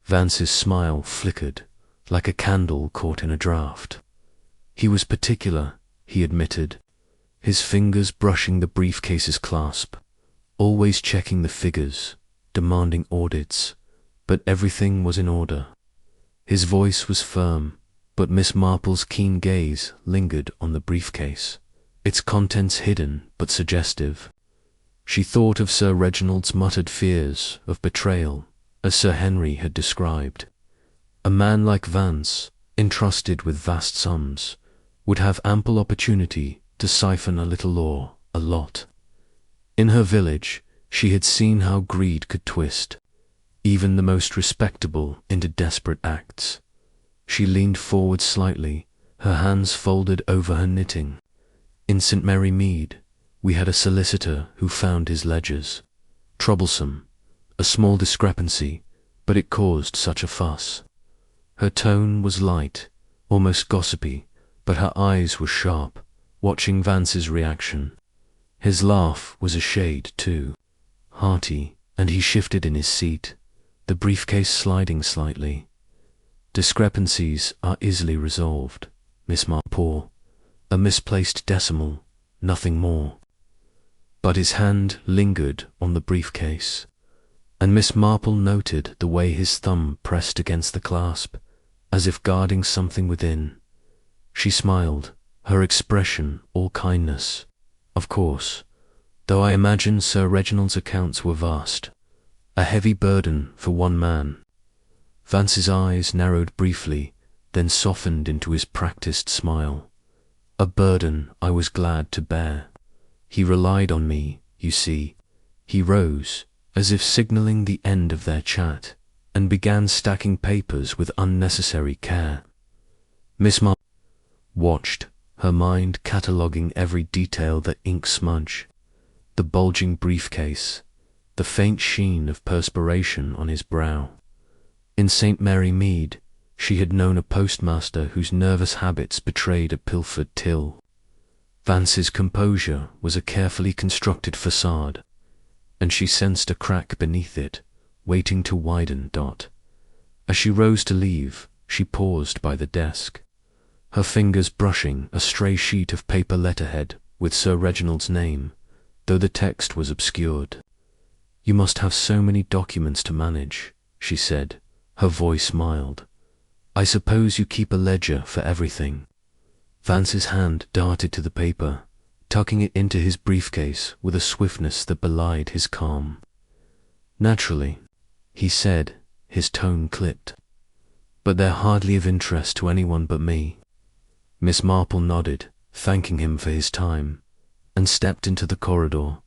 Vance's smile flickered, like a candle caught in a draught. "He was particular," he admitted, his fingers brushing the briefcase's clasp, "always checking the figures, demanding audits, but everything was in order." His voice was firm, but Miss Marple's keen gaze lingered on the briefcase, its contents hidden but suggestive. She thought of Sir Reginald's muttered fears of betrayal, as Sir Henry had described. A man like Vance, entrusted with vast sums, would have ample opportunity to siphon a little or a lot. In her village, she had seen how greed could twist even the most respectable into desperate acts. She leaned forward slightly, her hands folded over her knitting. "In St. Mary Mead, we had a solicitor who found his ledgers. Troublesome, a small discrepancy, but it caused such a fuss." Her tone was light, almost gossipy, but her eyes were sharp, watching Vance's reaction. His laugh was a shade too hearty, and he shifted in his seat, the briefcase sliding slightly. "Discrepancies are easily resolved, Miss Marple. A misplaced decimal, nothing more." But his hand lingered on the briefcase, and Miss Marple noted the way his thumb pressed against the clasp, as if guarding something within. She smiled, her expression all kindness. "Of course, though I imagine Sir Reginald's accounts were vast, a heavy burden for one man." Vance's eyes narrowed briefly, then softened into his practiced smile. "A burden I was glad to bear. He relied on me, you see." He rose, as if signalling the end of their chat, and began stacking papers with unnecessary care. Miss Marple watched, her mind cataloguing every detail: the ink smudge, the bulging briefcase, the faint sheen of perspiration on his brow. In St. Mary Mead, she had known a postmaster whose nervous habits betrayed a pilfered till. Vance's composure was a carefully constructed facade, and she sensed a crack beneath it, waiting to widen. As she rose to leave, she paused by the desk, her fingers brushing a stray sheet of paper letterhead with Sir Reginald's name, though the text was obscured. "You must have so many documents to manage," she said, her voice mild. "I suppose you keep a ledger for everything." Vance's hand darted to the paper, tucking it into his briefcase with a swiftness that belied his calm. "Naturally," he said, his tone clipped. "But they're hardly of interest to anyone but me." Miss Marple nodded, thanking him for his time, and stepped into the corridor,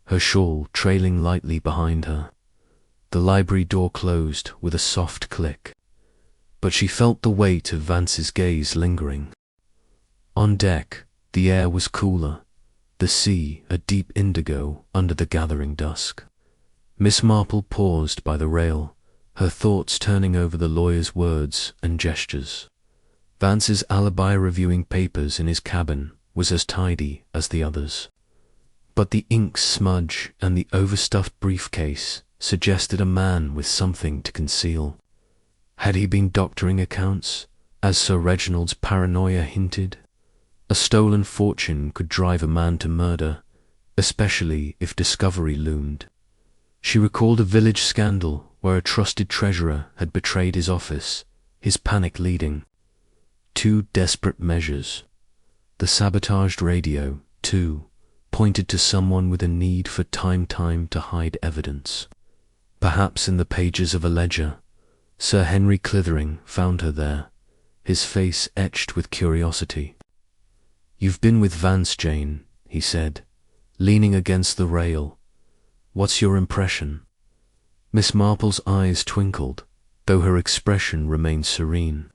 her shawl trailing lightly behind her. The library door closed with a soft click, but she felt the weight of Vance's gaze lingering. On deck, the air was cooler, the sea a deep indigo under the gathering dusk. Miss Marple paused by the rail, her thoughts turning over the lawyer's words and gestures. Vance's alibi reviewing papers in his cabin was as tidy as the others, but the ink smudge and the overstuffed briefcase suggested a man with something to conceal. Had he been doctoring accounts, as Sir Reginald's paranoia hinted? A stolen fortune could drive a man to murder, especially if discovery loomed. She recalled a village scandal where a trusted treasurer had betrayed his office, his panic leading. 2 desperate measures. The sabotaged radio, too, pointed to someone with a need for time to hide evidence. Perhaps in the pages of a ledger, Sir Henry Clithering found her there, his face etched with curiosity. "You've been with Vance, Jane," he said, leaning against the rail. "What's your impression?" Miss Marple's eyes twinkled, though her expression remained serene.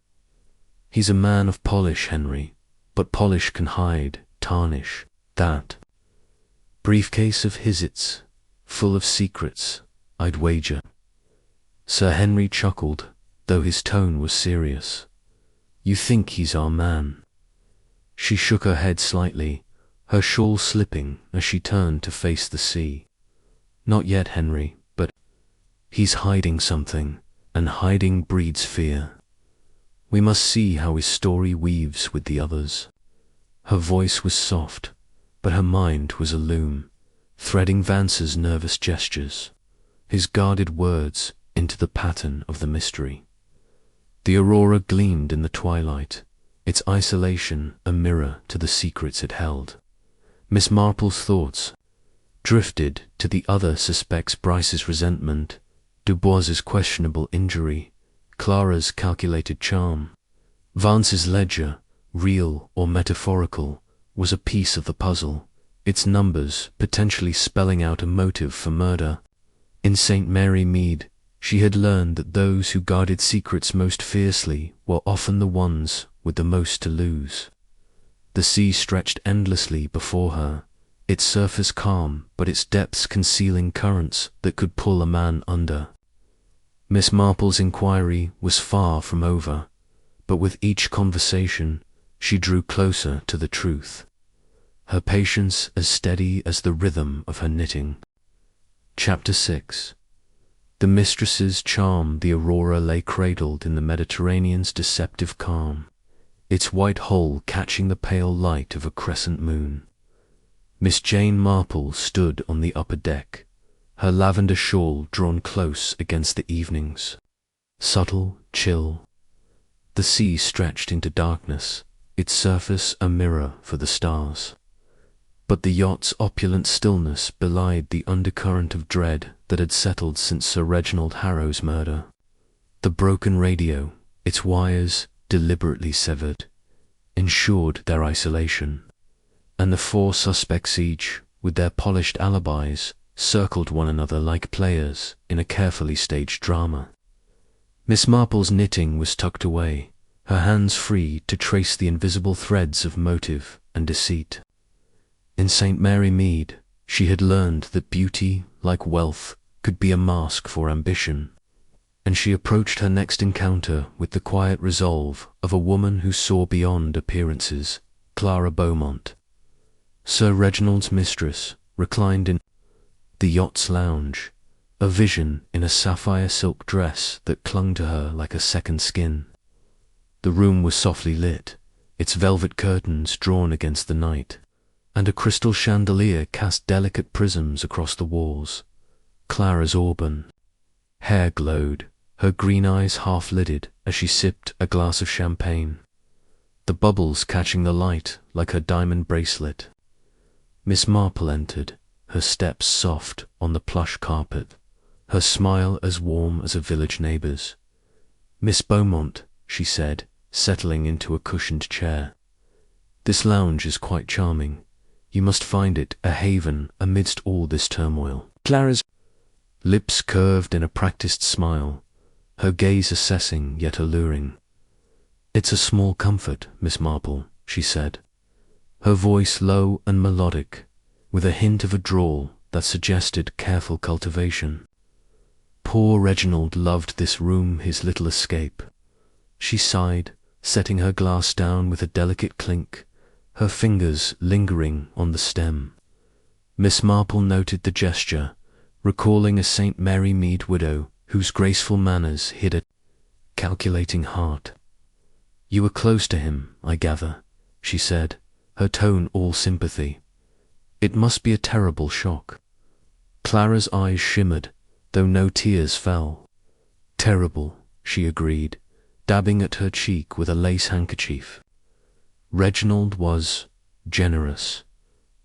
"He's a man of polish, Henry, but polish can hide, tarnish, that. Briefcase of hisits, full of secrets, I'd wager." Sir Henry chuckled, though his tone was serious. "You think he's our man?" She shook her head slightly, her shawl slipping as she turned to face the sea. "Not yet, Henry, but he's hiding something, and hiding breeds fear. We must see how his story weaves with the others." Her voice was soft, but her mind was aloom, threading Vance's nervous gestures, his guarded words into the pattern of the mystery. The aurora gleamed in the twilight, its isolation a mirror to the secrets it held. Miss Marple's thoughts drifted to the other suspects: Bryce's resentment, Dubois's questionable injury, Clara's calculated charm. Vance's ledger, real or metaphorical, was a piece of the puzzle, its numbers potentially spelling out a motive for murder. In St. Mary Mead, she had learned that those who guarded secrets most fiercely were often the ones with the most to lose. The sea stretched endlessly before her, its surface calm but its depths concealing currents that could pull a man under. Miss Marple's inquiry was far from over, but with each conversation she drew closer to the truth, her patience as steady as the rhythm of her knitting. Chapter 6. The mistress's charm. The Aurora lay cradled in the Mediterranean's deceptive calm, its white hull catching the pale light of a crescent moon. Miss Jane Marple stood on the upper deck, her lavender shawl drawn close against the evenings. Subtle, chill. The sea stretched into darkness, its surface a mirror for the stars. But the yacht's opulent stillness belied the undercurrent of dread that had settled since Sir Reginald Harrow's murder. The broken radio, its wires deliberately severed, ensured their isolation, and the 4 suspects each, with their polished alibis, circled one another like players in a carefully staged drama. Miss Marple's knitting was tucked away, her hands free to trace the invisible threads of motive and deceit. In St. Mary Mead, she had learned that beauty, like wealth, could be a mask for ambition, and she approached her next encounter with the quiet resolve of a woman who saw beyond appearances. Clara Beaumont, Sir Reginald's mistress, reclined in the yacht's lounge, a vision in a sapphire silk dress that clung to her like a second skin. The room was softly lit, its velvet curtains drawn against the night, and a crystal chandelier cast delicate prisms across the walls. Clara's auburn hair glowed, her green eyes half-lidded as she sipped a glass of champagne, the bubbles catching the light like her diamond bracelet. Miss Marple entered, her steps soft on the plush carpet, her smile as warm as a village neighbour's. "Miss Beaumont," she said, settling into a cushioned chair, "this lounge is quite charming. You must find it a haven amidst all this turmoil." Clara's lips curved in a practised smile, her gaze assessing yet alluring. "It's a small comfort, Miss Marple," she said, her voice low and melodic, with a hint of a drawl that suggested careful cultivation. "Poor Reginald loved this room his little escape." She sighed, setting her glass down with a delicate clink, her fingers lingering on the stem. Miss Marple noted the gesture, recalling a St. Mary Mead widow whose graceful manners hid a calculating heart. "You were close to him, I gather," she said, her tone all sympathy. "It must be a terrible shock." Clara's eyes shimmered, though no tears fell. "Terrible," she agreed, dabbing at her cheek with a lace handkerchief. "Reginald was generous.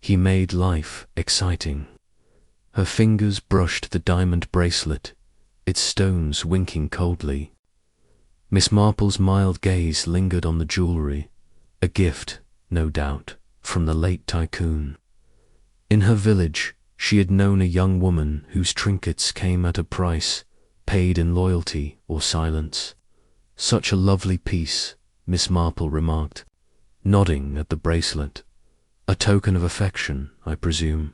He made life exciting." Her fingers brushed the diamond bracelet, its stones winking coldly. Miss Marple's mild gaze lingered on the jewellery, a gift, no doubt, from the late tycoon. In her village, she had known a young woman whose trinkets came at a price, paid in loyalty or silence. "Such a lovely piece," Miss Marple remarked, nodding at the bracelet. "A token of affection, I presume."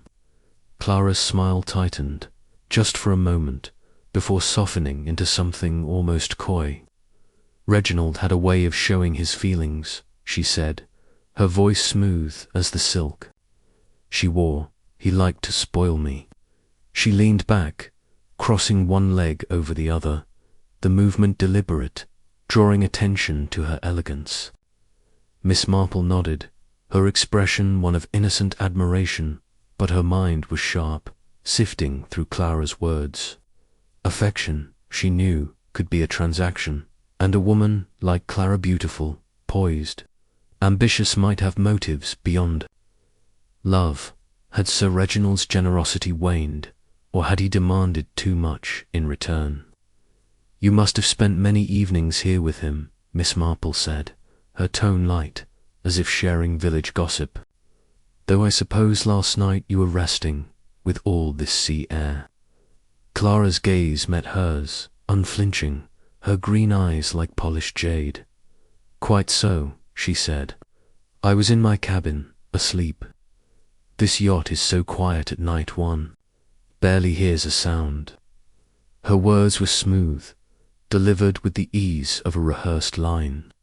Clara's smile tightened, just for a moment, before softening into something almost coy. "Reginald had a way of showing his feelings," she said, her voice smooth as the silk she wore. "He liked to spoil me." She leaned back, crossing one leg over the other, the movement deliberate, drawing attention to her elegance. Miss Marple nodded, her expression one of innocent admiration, but her mind was sharp, sifting through Clara's words. Affection, she knew, could be a transaction, and a woman like Clara, beautiful, poised, ambitious, might have motives beyond love. Had Sir Reginald's generosity waned, or had he demanded too much in return? "You must have spent many evenings here with him," Miss Marple said, her tone light, as if sharing village gossip. "Though I suppose last night you were resting, with all this sea air." Clara's gaze met hers, unflinching, her green eyes like polished jade. "Quite so," she said. "I was in my cabin, asleep. This yacht is so quiet at night one barely hears a sound." Her words were smooth, delivered with the ease of a rehearsed line.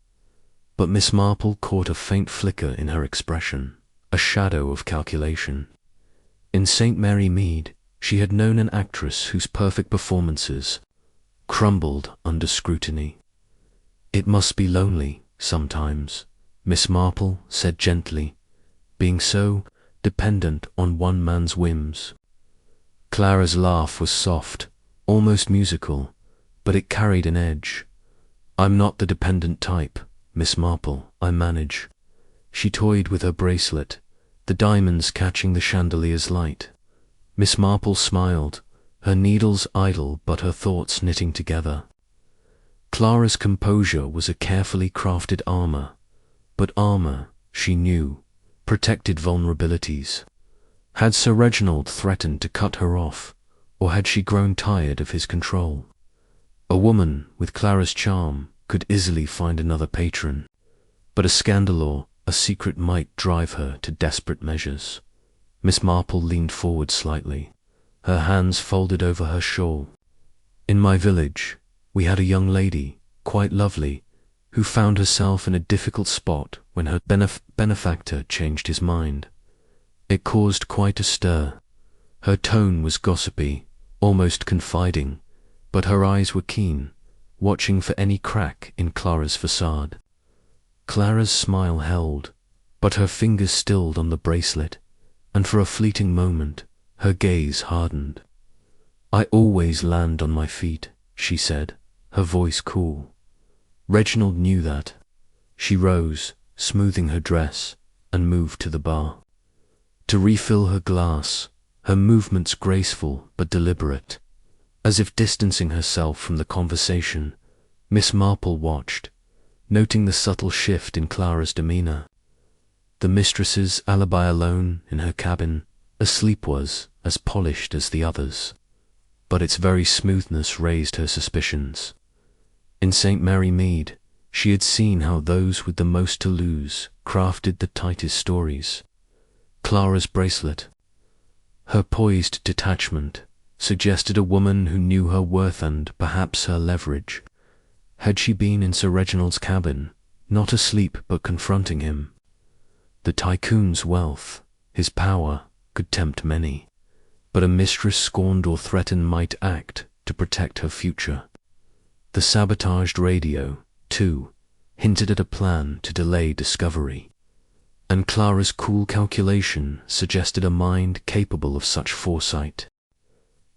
But Miss Marple caught a faint flicker in her expression, a shadow of calculation. In St. Mary Mead, she had known an actress whose perfect performances crumbled under scrutiny. "It must be lonely, sometimes," Miss Marple said gently, "being so dependent on one man's whims." Clara's laugh was soft, almost musical, but it carried an edge. "I'm not the dependent type, Miss Marple, I manage." She toyed with her bracelet, the diamonds catching the chandelier's light. Miss Marple smiled, her needles idle but her thoughts knitting together. Clara's composure was a carefully crafted armour, but armour, she knew, protected vulnerabilities. Had Sir Reginald threatened to cut her off, or had she grown tired of his control? A woman with Clara's charm could easily find another patron, but a scandal or a secret might drive her to desperate measures. Miss Marple leaned forward slightly, her hands folded over her shawl. In my village, we had a young lady, quite lovely, who found herself in a difficult spot when her benefactor changed his mind. It caused quite a stir. Her tone was gossipy, almost confiding, but her eyes were keen, watching for any crack in Clara's facade. Clara's smile held, but her fingers stilled on the bracelet, and for a fleeting moment her gaze hardened. "I always land on my feet," she said, her voice cool. Reginald knew that. She rose, smoothing her dress, and moved to the bar. To refill her glass, her movements graceful but deliberate. As if distancing herself from the conversation, Miss Marple watched, noting the subtle shift in Clara's demeanour. The mistress's alibi alone in her cabin, asleep, was as polished as the others, but its very smoothness raised her suspicions. In St. Mary Mead, she had seen how those with the most to lose crafted the tightest stories. Clara's bracelet, her poised detachment, suggested a woman who knew her worth and perhaps her leverage. Had she been in Sir Reginald's cabin, not asleep but confronting him? The tycoon's wealth, his power, could tempt many, but a mistress scorned or threatened might act to protect her future. The sabotaged radio, too, hinted at a plan to delay discovery, and Clara's cool calculation suggested a mind capable of such foresight.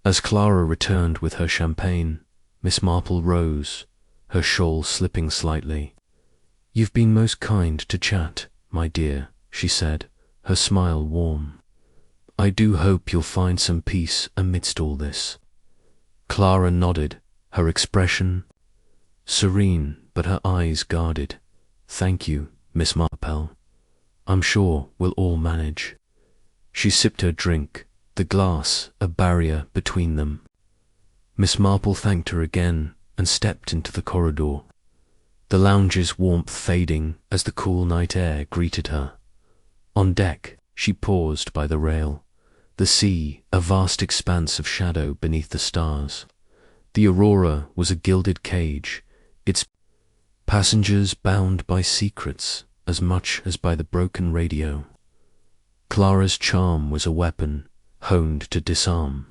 As Clara returned with her champagne, Miss Marple rose, her shawl slipping slightly. "You've been most kind to chat, my dear," she said, her smile warm. "I do hope you'll find some peace amidst all this." Clara nodded, her expression serene but her eyes guarded. "Thank you, Miss Marple. I'm sure we'll all manage." She sipped her drink, the glass a barrier between them. Miss Marple thanked her again and stepped into the corridor, the lounge's warmth fading as the cool night air greeted her. On deck, she paused by the rail, the sea a vast expanse of shadow beneath the stars. The Aurora was a gilded cage, its passengers bound by secrets as much as by the broken radio. Clara's charm was a weapon, honed to disarm,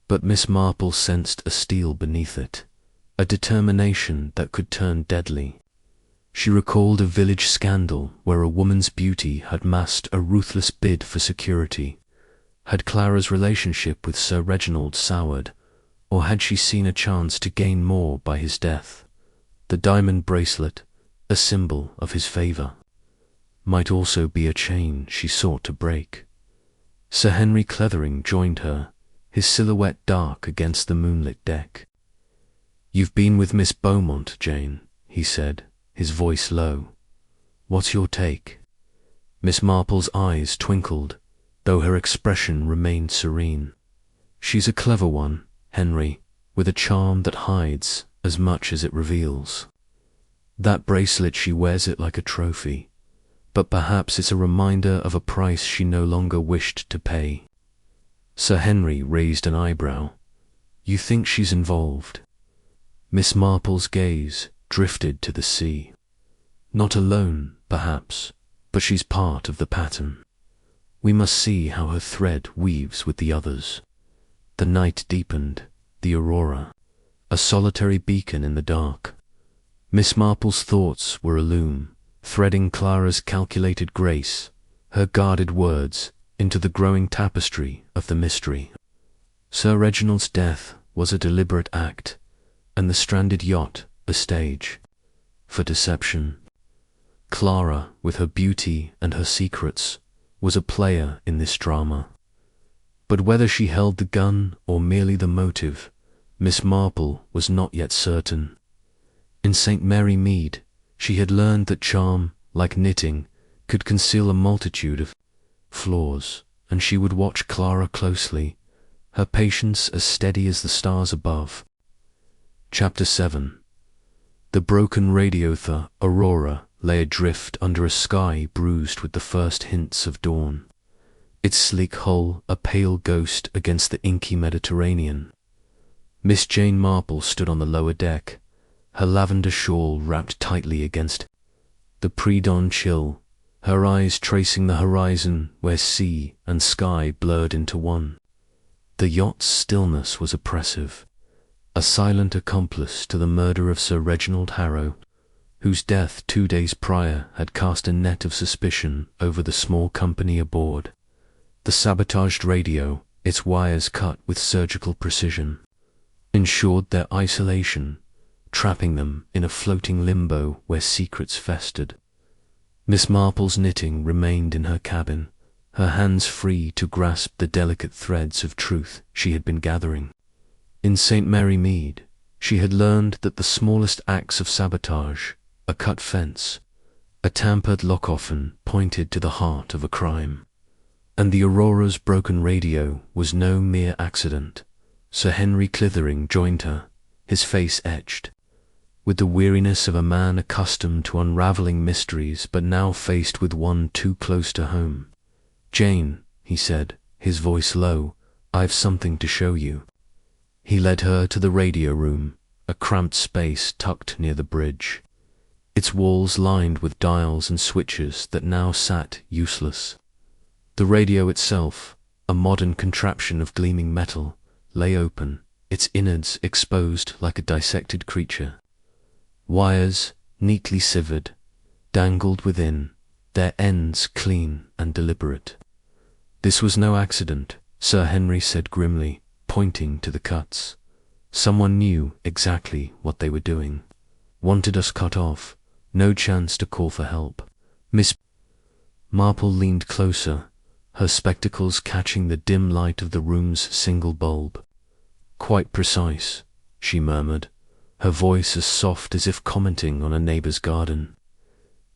but Miss Marple sensed a steel beneath it, a determination that could turn deadly. She recalled a village scandal where a woman's beauty had masked a ruthless bid for security. Had Clara's relationship with Sir Reginald soured, or had she seen a chance to gain more by his death? The diamond bracelet, a symbol of his favour, might also be a chain she sought to break. Sir Henry Clethering joined her, his silhouette dark against the moonlit deck. "You've been with Miss Beaumont, Jane," he said, his voice low. "What's your take?" Miss Marple's eyes twinkled, though her expression remained serene. "She's a clever one, Henry, with a charm that hides as much as it reveals. That bracelet, she wears it like a trophy, but perhaps it's a reminder of a price she no longer wished to pay." Sir Henry raised an eyebrow. "You think she's involved?" Miss Marple's gaze drifted to the sea. "Not alone, perhaps, but she's part of the pattern. We must see how her thread weaves with the others." The night deepened, the Aurora, a solitary beacon in the dark. Miss Marple's thoughts were aloom, threading Clara's calculated grace, her guarded words, into the growing tapestry of the mystery. Sir Reginald's death was a deliberate act, and the stranded yacht a stage for deception. Clara, with her beauty and her secrets, was a player in this drama. But whether she held the gun or merely the motive, Miss Marple was not yet certain. In St. Mary Mead, she had learned that charm, like knitting, could conceal a multitude of flaws, and she would watch Clara closely, her patience as steady as the stars above. Chapter 7. The broken radio the Aurora lay adrift under a sky bruised with the first hints of dawn, its sleek hull a pale ghost against the inky Mediterranean. Miss Jane Marple stood on the lower deck, her lavender shawl wrapped tightly against the pre-dawn chill, her eyes tracing the horizon where sea and sky blurred into one. The yacht's stillness was oppressive, a silent accomplice to the murder of Sir Reginald Harrow, whose death 2 days prior had cast a net of suspicion over the small company aboard. The sabotaged radio, its wires cut with surgical precision, ensured their isolation, trapping them in a floating limbo where secrets festered. Miss Marple's knitting remained in her cabin, her hands free to grasp the delicate threads of truth she had been gathering. In St. Mary Mead, she had learned that the smallest acts of sabotage, a cut fence, a tampered lock often pointed to the heart of a crime. And the Aurora's broken radio was no mere accident. Sir Henry Clithering joined her, his face etched with the weariness of a man accustomed to unravelling mysteries but now faced with one too close to home. "Jane," he said, his voice low, "I've something to show you." He led her to the radio room, a cramped space tucked near the bridge, its walls lined with dials and switches that now sat useless. The radio itself, a modern contraption of gleaming metal, lay open, its innards exposed like a dissected creature. Wires, neatly severed, dangled within, their ends clean and deliberate. "This was no accident," Sir Henry said grimly, pointing to the cuts. "Someone knew exactly what they were doing. Wanted us cut off, no chance to call for help." Miss Marple leaned closer, her spectacles catching the dim light of the room's single bulb. "Quite precise," she murmured, her voice as soft as if commenting on a neighbour's garden.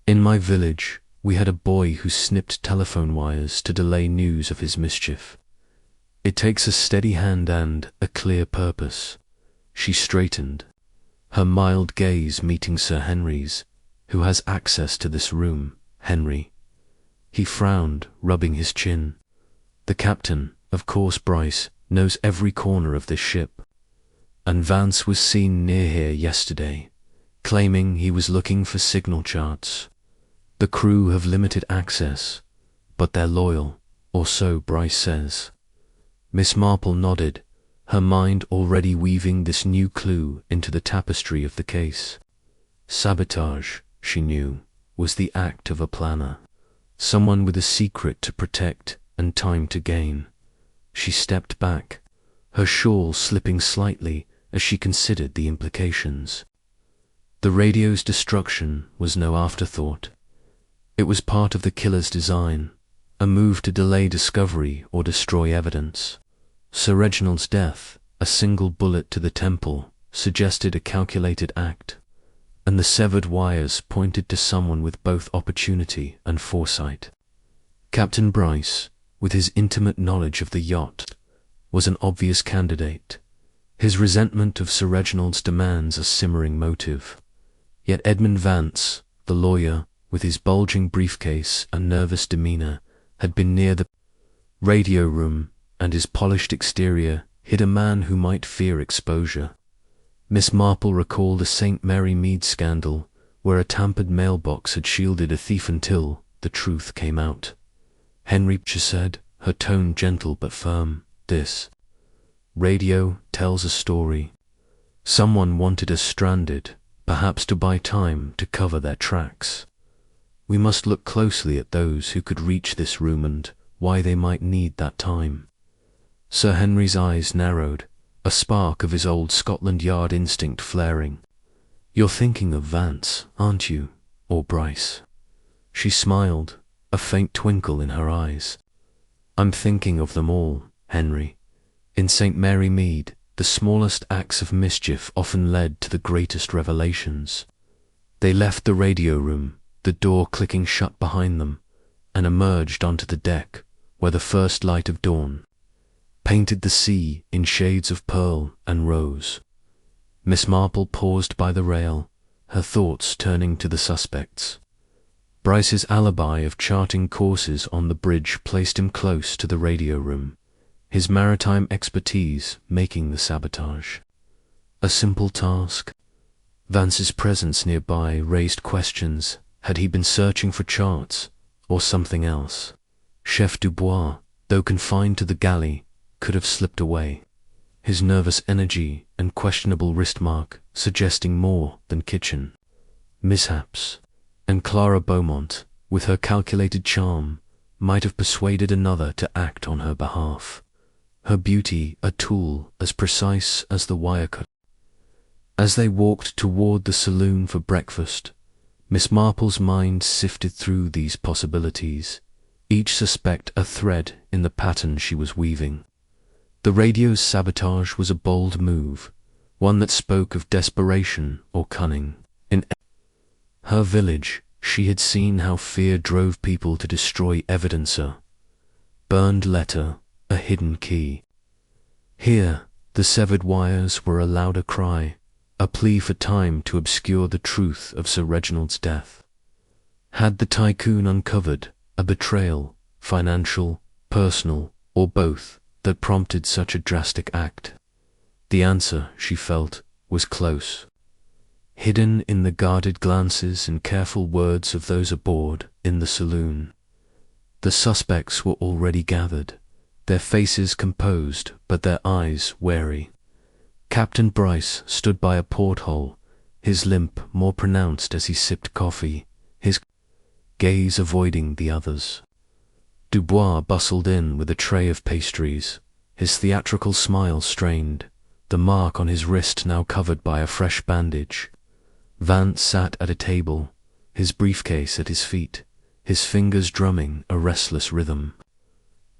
"In my village, we had a boy who snipped telephone wires to delay news of his mischief. It takes a steady hand and a clear purpose." She straightened, her mild gaze meeting Sir Henry's. "Who has access to this room, Henry?" He frowned, rubbing his chin. "The captain, of course. Bryce knows every corner of this ship. And Vance was seen near here yesterday, claiming he was looking for signal charts. The crew have limited access, but they're loyal, or so Bryce says." Miss Marple nodded, her mind already weaving this new clue into the tapestry of the case. Sabotage, she knew, was the act of a planner, someone with a secret to protect and time to gain. She stepped back, her shawl slipping slightly as she considered the implications. The radio's destruction was no afterthought. It was part of the killer's design, a move to delay discovery or destroy evidence. Sir Reginald's death, a single bullet to the temple, suggested a calculated act, and the severed wires pointed to someone with both opportunity and foresight. Captain Bryce, with his intimate knowledge of the yacht, was an obvious candidate, his resentment of Sir Reginald's demands a simmering motive. Yet Edmund Vance, the lawyer, with his bulging briefcase and nervous demeanour, had been near the radio room, and his polished exterior hid a man who might fear exposure. Miss Marple recalled the St. Mary Mead scandal, where a tampered mailbox had shielded a thief until the truth came out. "Henry," she said, her tone gentle but firm, "this radio tells a story. Someone wanted us stranded, perhaps to buy time to cover their tracks. We must look closely at those who could reach this room and why they might need that time." Sir Henry's eyes narrowed, a spark of his old Scotland Yard instinct flaring. "You're thinking of Vance, aren't you? Or Bryce?" She smiled, a faint twinkle in her eyes. "I'm thinking of them all, Henry. In St. Mary Mead, the smallest acts of mischief often led to the greatest revelations. They left the radio room, the door clicking shut behind them, and emerged onto the deck, where the first light of dawn painted the sea in shades of pearl and rose. Miss Marple paused by the rail, her thoughts turning to the suspects. Bryce's alibi of charting courses on the bridge placed him close to the radio room, his maritime expertise making the sabotage a simple task. Vance's presence nearby raised questions. Had he been searching for charts, or something else? Chef Dubois, though confined to the galley, could have slipped away, his nervous energy and questionable wristmark suggesting more than kitchen mishaps. And Clara Beaumont, with her calculated charm, might have persuaded another to act on her behalf, her beauty a tool as precise as the wire cut. As they walked toward the saloon for breakfast, Miss Marple's mind sifted through these possibilities, each suspect a thread in the pattern she was weaving. The radio's sabotage was a bold move, one that spoke of desperation or cunning. In her village, she had seen how fear drove people to destroy evidence, a burned letter, a hidden key. Here, the severed wires were a louder cry, a plea for time to obscure the truth of Sir Reginald's death. Had the tycoon uncovered a betrayal, financial, personal, or both, that prompted such a drastic act? The answer, she felt, was close, hidden in the guarded glances and careful words of those aboard in the saloon. The suspects were already gathered, their faces composed but their eyes wary. Captain Bryce stood by a porthole, his limp more pronounced as he sipped coffee, his gaze avoiding the others. Dubois bustled in with a tray of pastries, his theatrical smile strained, the mark on his wrist now covered by a fresh bandage. Vance sat at a table, his briefcase at his feet, his fingers drumming a restless rhythm.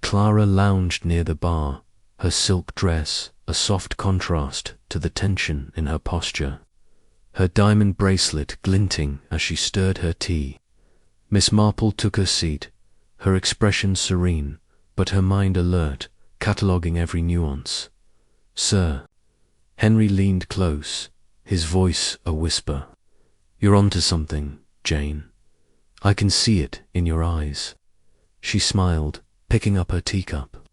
Clara lounged near the bar, her silk dress a soft contrast to the tension in her posture, her diamond bracelet glinting as she stirred her tea. Miss Marple took her seat, her expression serene, but her mind alert, cataloguing every nuance. "Sir." Henry leaned close, his voice a whisper. "You're onto something, Jane. I can see it in your eyes." She smiled, picking up her teacup.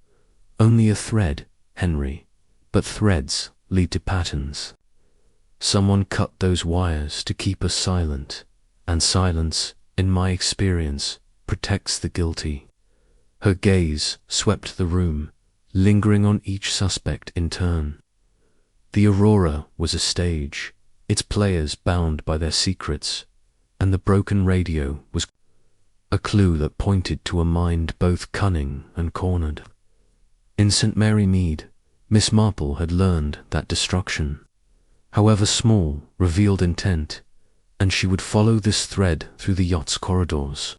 "Only a thread, Henry, but threads lead to patterns. Someone cut those wires to keep us silent, and silence, in my experience, protects the guilty." Her gaze swept the room, lingering on each suspect in turn. The Aurora was a stage, its players bound by their secrets, and the broken radio was a clue that pointed to a mind both cunning and cornered. In St. Mary Mead, Miss Marple had learned that destruction, however small, revealed intent, and she would follow this thread through the yacht's corridors,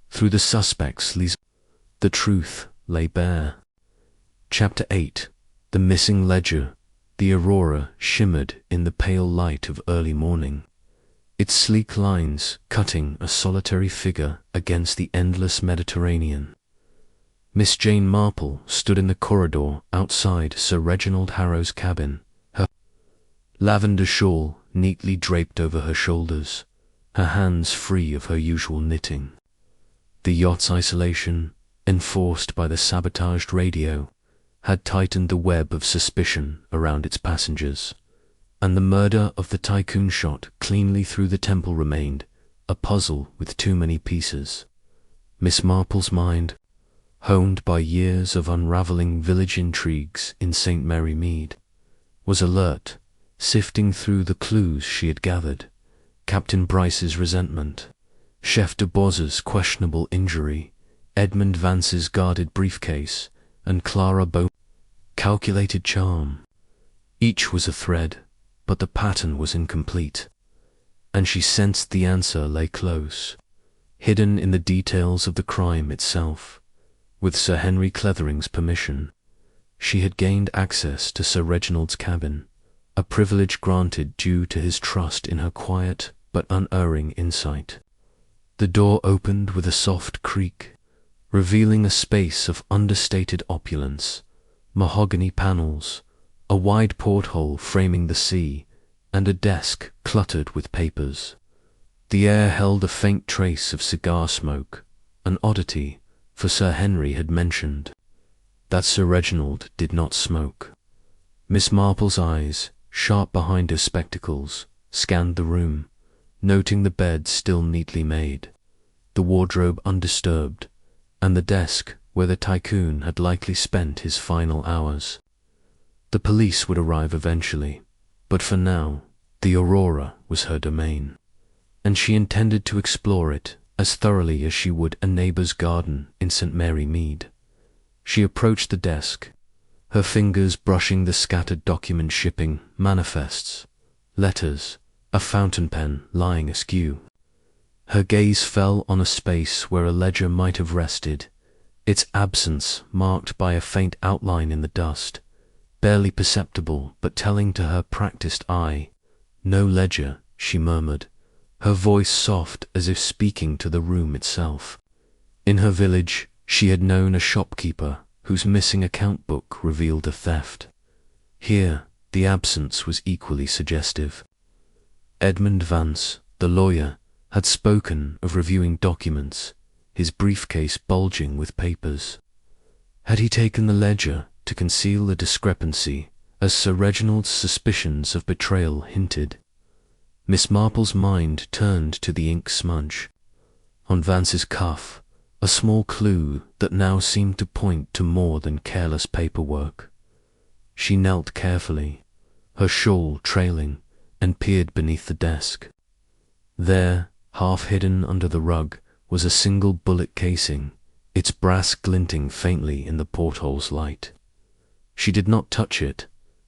through the suspects' leads. The truth lay bare. Chapter 8. The Missing Ledger. The Aurora shimmered in the pale light of early morning, its sleek lines cutting a solitary figure against the endless Mediterranean. Miss Jane Marple stood in the corridor outside Sir Reginald Harrow's cabin, her lavender shawl neatly draped over her shoulders, her hands free of her usual knitting. The yacht's isolation, enforced by the sabotaged radio, had tightened the web of suspicion around its passengers, and the murder of the tycoon shot cleanly through the temple remained a puzzle with too many pieces. Miss Marple's mind, honed by years of unravelling village intrigues in St. Mary Mead, was alert, sifting through the clues she had gathered: Captain Bryce's resentment, Chef Dubois's questionable injury, Edmund Vance's guarded briefcase, and Clara Beaumont's calculated charm. Each was a thread, but the pattern was incomplete, and she sensed the answer lay close, hidden in the details of the crime itself. With Sir Henry Clethering's permission, she had gained access to Sir Reginald's cabin, a privilege granted due to his trust in her quiet but unerring insight. The door opened with a soft creak, revealing a space of understated opulence, mahogany panels, a wide porthole framing the sea, and a desk cluttered with papers. The air held a faint trace of cigar smoke, an oddity, for Sir Henry had mentioned that Sir Reginald did not smoke. Miss Marple's eyes, sharp behind her spectacles, scanned the room, noting the bed still neatly made, the wardrobe undisturbed, and the desk where the tycoon had likely spent his final hours. The police would arrive eventually, but for now, the Aurora was her domain, and she intended to explore it as thoroughly as she would a neighbour's garden in St. Mary Mead. She approached the desk, her fingers brushing the scattered document shipping, manifests, letters, a fountain pen lying askew. Her gaze fell on a space where a ledger might have rested, its absence marked by a faint outline in the dust, barely perceptible but telling to her practiced eye. "No ledger," she murmured, her voice soft as if speaking to the room itself. In her village, she had known a shopkeeper whose missing account book revealed a theft. Here, the absence was equally suggestive. Edmund Vance, the lawyer, had spoken of reviewing documents, his briefcase bulging with papers. Had he taken the ledger to conceal the discrepancy, as Sir Reginald's suspicions of betrayal hinted? Miss Marple's mind turned to the ink smudge on Vance's cuff, a small clue that now seemed to point to more than careless paperwork. She knelt carefully, her shawl trailing, and peered beneath the desk. There, half hidden under the rug, was a single bullet casing, its brass glinting faintly in the porthole's light. She did not touch it,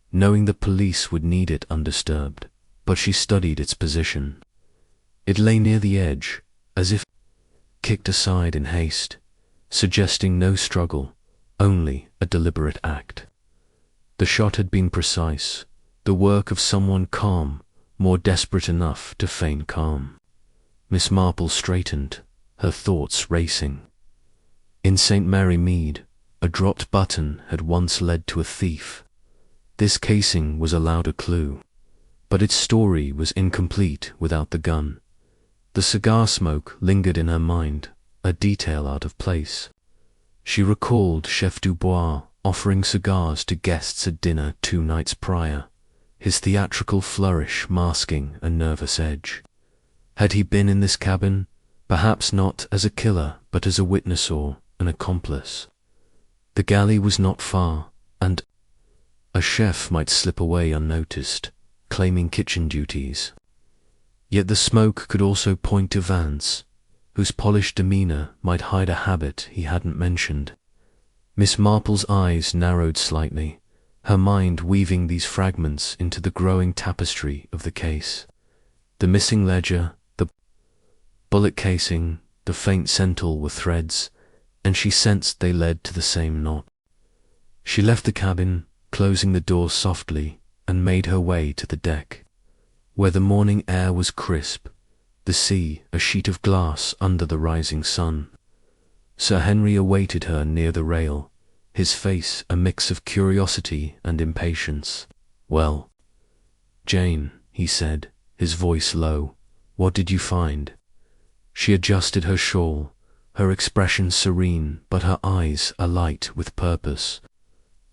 knowing the police would need it undisturbed, but she studied its position. It lay near the edge, as if kicked aside in haste, suggesting no struggle, only a deliberate act. The shot had been precise, the work of someone calm, more desperate enough to feign calm. Miss Marple straightened, her thoughts racing. In St. Mary Mead, a dropped button had once led to a thief. This casing was allowed a clue, but its story was incomplete without the gun. The cigar smoke lingered in her mind, a detail out of place. She recalled Chef Dubois offering cigars to guests at dinner 2 nights prior, his theatrical flourish masking a nervous edge. Had he been in this cabin, perhaps not as a killer but as a witness or an accomplice? The galley was not far, and a chef might slip away unnoticed, claiming kitchen duties. Yet the smoke could also point to Vance, whose polished demeanour might hide a habit he hadn't mentioned. Miss Marple's eyes narrowed slightly, her mind weaving these fragments into the growing tapestry of the case. The missing ledger, the bullet casing, the faint scintille were threads, and she sensed they led to the same knot. She left the cabin, closing the door softly, and made her way to the deck, where the morning air was crisp, the sea a sheet of glass under the rising sun. Sir Henry awaited her near the rail, his face a mix of curiosity and impatience. "Well, Jane," he said, his voice low, "what did you find?" She adjusted her shawl, her expression serene but her eyes alight with purpose.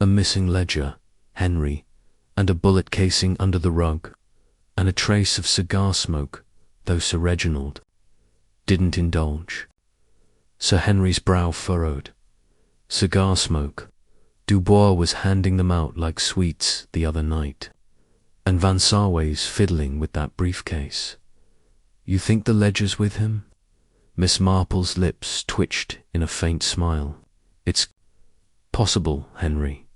"A missing ledger, Henry, and a bullet casing under the rug, and a trace of cigar smoke, though Sir Reginald didn't indulge." Sir Henry's brow furrowed. Cigar smoke. Dubois was handing them out like sweets the other night, and Van Sarway's fiddling with that briefcase. "You think the ledger's with him?" Miss Marple's lips twitched in a faint smile. "It's possible, Henry.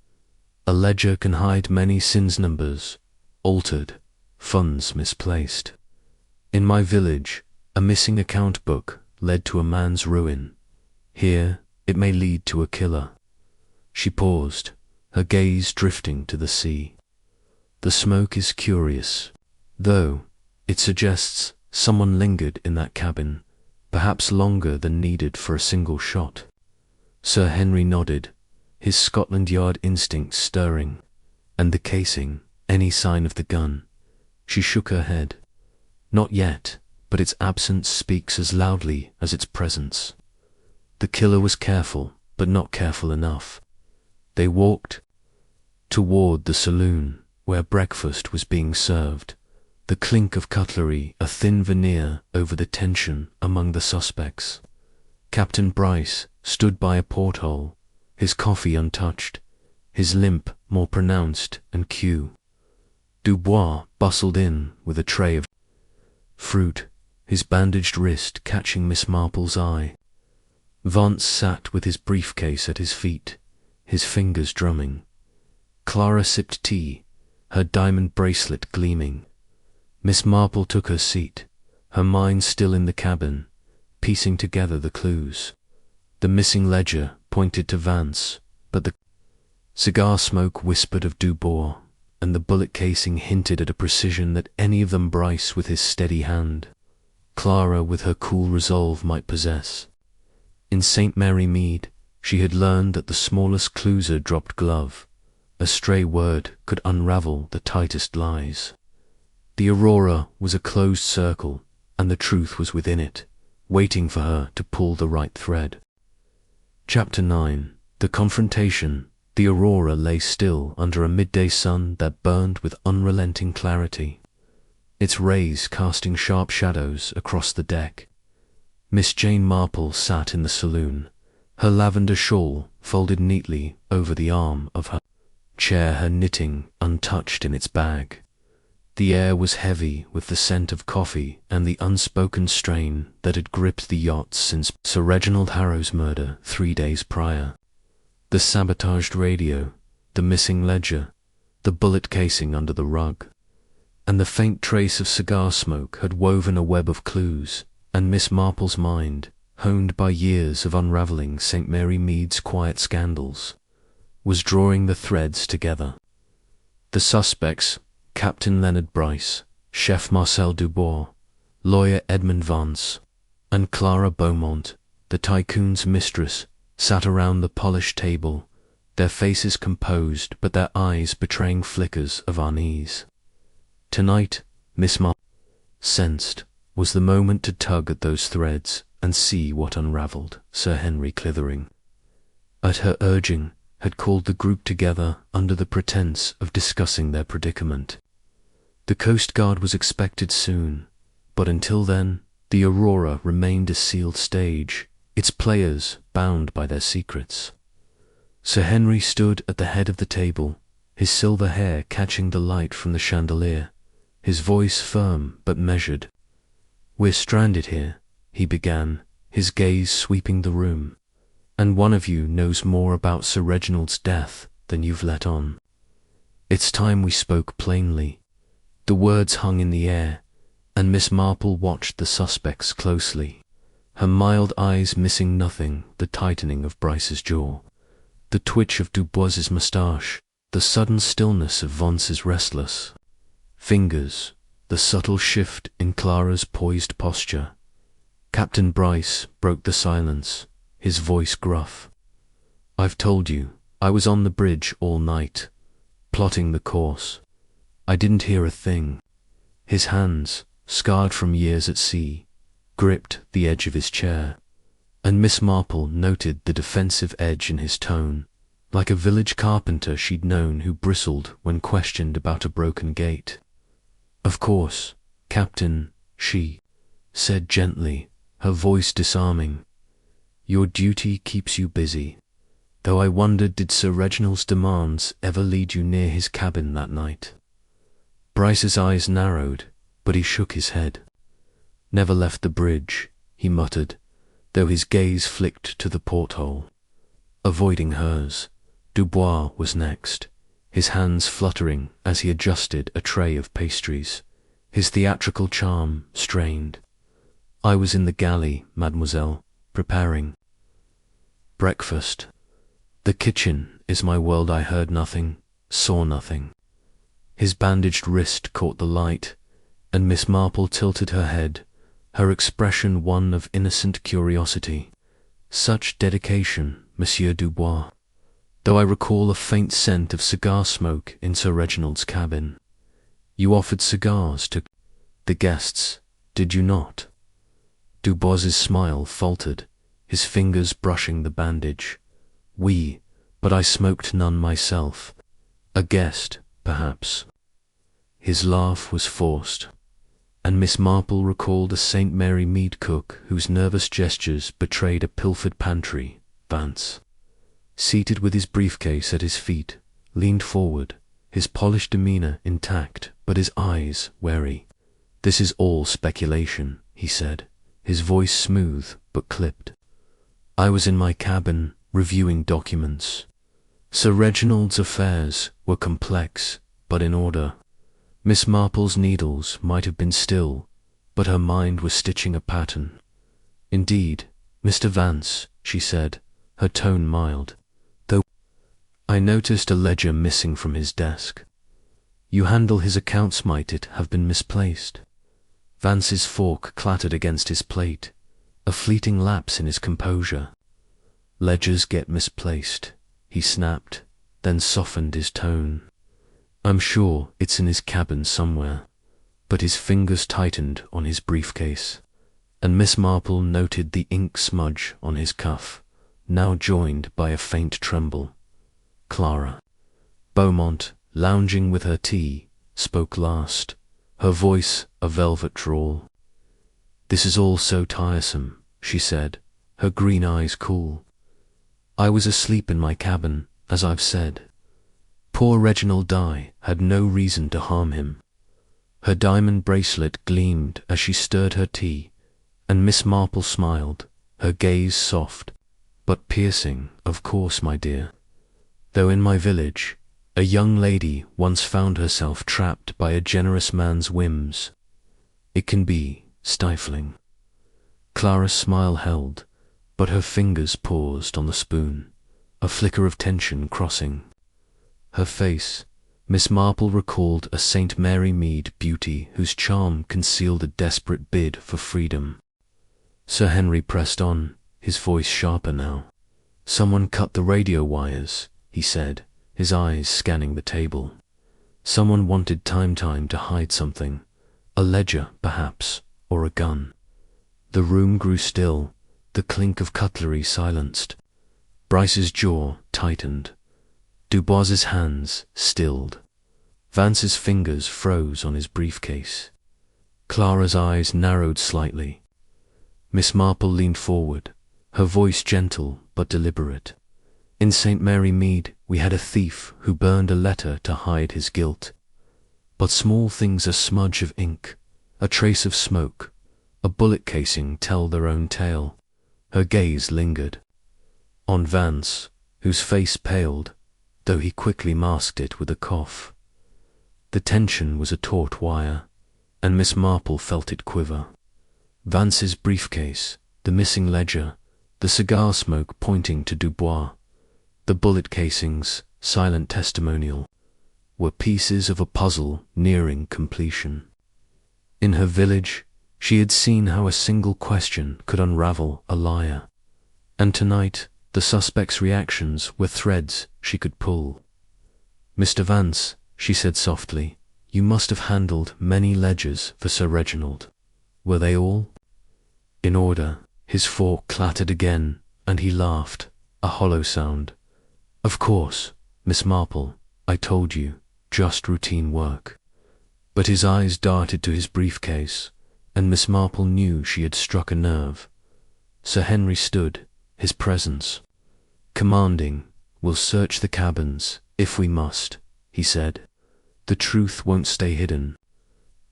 A ledger can hide many sins numbers, altered, funds misplaced. In my village, a missing account book led to a man's ruin. Here, it may lead to a killer." She paused, her gaze drifting to the sea. "The smoke is curious, though it suggests someone lingered in that cabin, perhaps longer than needed for a single shot." Sir Henry nodded, his Scotland Yard instinct stirring. "And the casing, any sign of the gun?" She shook her head. Not yet, but its absence speaks as loudly as its presence. The killer was careful, but not careful enough. They walked toward the saloon, where breakfast was being served, the clink of cutlery a thin veneer over the tension among the suspects. Captain Bryce stood by a porthole, his coffee untouched, his limp more pronounced and Q. Dubois bustled in with a tray of fruit, his bandaged wrist catching Miss Marple's eye. Vance sat with his briefcase at his feet, his fingers drumming. Clara sipped tea, her diamond bracelet gleaming. Miss Marple took her seat, her mind still in the cabin, piecing together the clues. The missing ledger pointed to Vance, but the cigar smoke whispered of Dubois, and the bullet casing hinted at a precision that any of them Bryce with his steady hand, Clara with her cool resolve might possess. In St. Mary Mead, she had learned that the smallest clueser dropped glove. A stray word could unravel the tightest lies. The Aurora was a closed circle, and the truth was within it, waiting for her to pull the right thread. Chapter 9. The Confrontation. The Aurora lay still under a midday sun that burned with unrelenting clarity, its rays casting sharp shadows across the deck. Miss Jane Marple sat in the saloon, her lavender shawl folded neatly over the arm of her chair, her knitting untouched in its bag. The air was heavy with the scent of coffee and the unspoken strain that had gripped the yacht since Sir Reginald Harrow's murder 3 days prior. The sabotaged radio, the missing ledger, the bullet casing under the rug, and the faint trace of cigar smoke had woven a web of clues, and Miss Marple's mind, honed by years of unravelling St. Mary Mead's quiet scandals, was drawing the threads together. The suspects, Captain Leonard Bryce, Chef Marcel Dubois, lawyer Edmund Vance, and Clara Beaumont, the tycoon's mistress, sat around the polished table, their faces composed but their eyes betraying flickers of unease. Tonight, Miss Marple sensed, was the moment to tug at those threads and see what unravelled. Sir Henry Clithering, at her urging, had called the group together under the pretence of discussing their predicament. The Coast Guard was expected soon, but until then, the Aurora remained a sealed stage, its players bound by their secrets. Sir Henry stood at the head of the table, his silver hair catching the light from the chandelier, his voice firm but measured. "We're stranded here," he began, his gaze sweeping the room, "and one of you knows more about Sir Reginald's death than you've let on. It's time we spoke plainly." The words hung in the air, and Miss Marple watched the suspects closely, her mild eyes missing nothing: the tightening of Bryce's jaw, the twitch of Dubois's moustache, the sudden stillness of Vance's restless fingers, the subtle shift in Clara's poised posture. Captain Bryce broke the silence, his voice gruff. "I've told you, I was on the bridge all night, plotting the course. I didn't hear a thing." His hands, scarred from years at sea, gripped the edge of his chair, and Miss Marple noted the defensive edge in his tone, like a village carpenter she'd known who bristled when questioned about a broken gate. "Of course, Captain," she said gently, her voice disarming. "Your duty keeps you busy, though I wondered, did Sir Reginald's demands ever lead you near his cabin that night?" Bryce's eyes narrowed, but he shook his head. "Never left the bridge," he muttered, though his gaze flicked to the porthole. Avoiding hers, Dubois was next, his hands fluttering as he adjusted a tray of pastries, his theatrical charm strained. "I was in the galley, mademoiselle, preparing breakfast. The kitchen is my world. I heard nothing, saw nothing." His bandaged wrist caught the light, and Miss Marple tilted her head, her expression one of innocent curiosity. "Such dedication, Monsieur Dubois, though I recall a faint scent of cigar smoke in Sir Reginald's cabin." You offered cigars to the guests, did you not? Dubois's smile faltered, his fingers brushing the bandage. Oui, but I smoked none myself. A guest, perhaps. His laugh was forced, and Miss Marple recalled a St. Mary mead cook whose nervous gestures betrayed a pilfered pantry. Vance, seated with his briefcase at his feet, leaned forward, his polished demeanor intact, but his eyes wary. This is all speculation, he said, his voice smooth but clipped. I was in my cabin, reviewing documents. Sir Reginald's affairs were complex, but in order. Miss Marple's needles might have been still, but her mind was stitching a pattern. Indeed, Mr. Vance, she said, her tone mild, though I noticed a ledger missing from his desk. You handle his accounts, might it have been misplaced? Vance's fork clattered against his plate, a fleeting lapse in his composure. Ledgers get misplaced, he snapped, then softened his tone. I'm sure it's in his cabin somewhere. But his fingers tightened on his briefcase, and Miss Marple noted the ink smudge on his cuff, now joined by a faint tremble. Clara Beaumont, lounging with her tea, spoke last, her voice a velvet drawl. This is all so tiresome, she said, her green eyes cool. I was asleep in my cabin, as I've said. Poor Reginald Dye had no reason to harm him. Her diamond bracelet gleamed as she stirred her tea, and Miss Marple smiled, her gaze soft, but piercing, of course, my dear. Though in my village, a young lady once found herself trapped by a generous man's whims. It can be stifling. Clara's smile held, but her fingers paused on the spoon, a flicker of tension crossing her face. Miss Marple recalled a St. Mary Mead beauty whose charm concealed a desperate bid for freedom. Sir Henry pressed on, his voice sharper now. Someone cut the radio wires, he said, his eyes scanning the table. Someone wanted time to hide something, a ledger, perhaps, or a gun. The room grew still, the clink of cutlery silenced. Bryce's jaw tightened. Dubois's hands stilled. Vance's fingers froze on his briefcase. Clara's eyes narrowed slightly. Miss Marple leaned forward, her voice gentle but deliberate. In St. Mary Mead we had a thief who burned a letter to hide his guilt. But small things, a smudge of ink, a trace of smoke, a bullet casing tell their own tale. Her gaze lingered on Vance, whose face paled, though he quickly masked it with a cough. The tension was a taut wire, and Miss Marple felt it quiver. Vance's briefcase, the missing ledger, the cigar smoke pointing to Dubois, the bullet casings, silent testimonial, were pieces of a puzzle nearing completion. In her village, she had seen how a single question could unravel a liar, and tonight the suspect's reactions were threads she could pull. Mr. Vance, she said softly, you must have handled many ledgers for Sir Reginald. Were they all in order? His fork clattered again, and he laughed, a hollow sound. Of course, Miss Marple, I told you, just routine work. But his eyes darted to his briefcase, and Miss Marple knew she had struck a nerve. Sir Henry stood, his presence commanding. We'll search the cabins, if we must, he said. The truth won't stay hidden.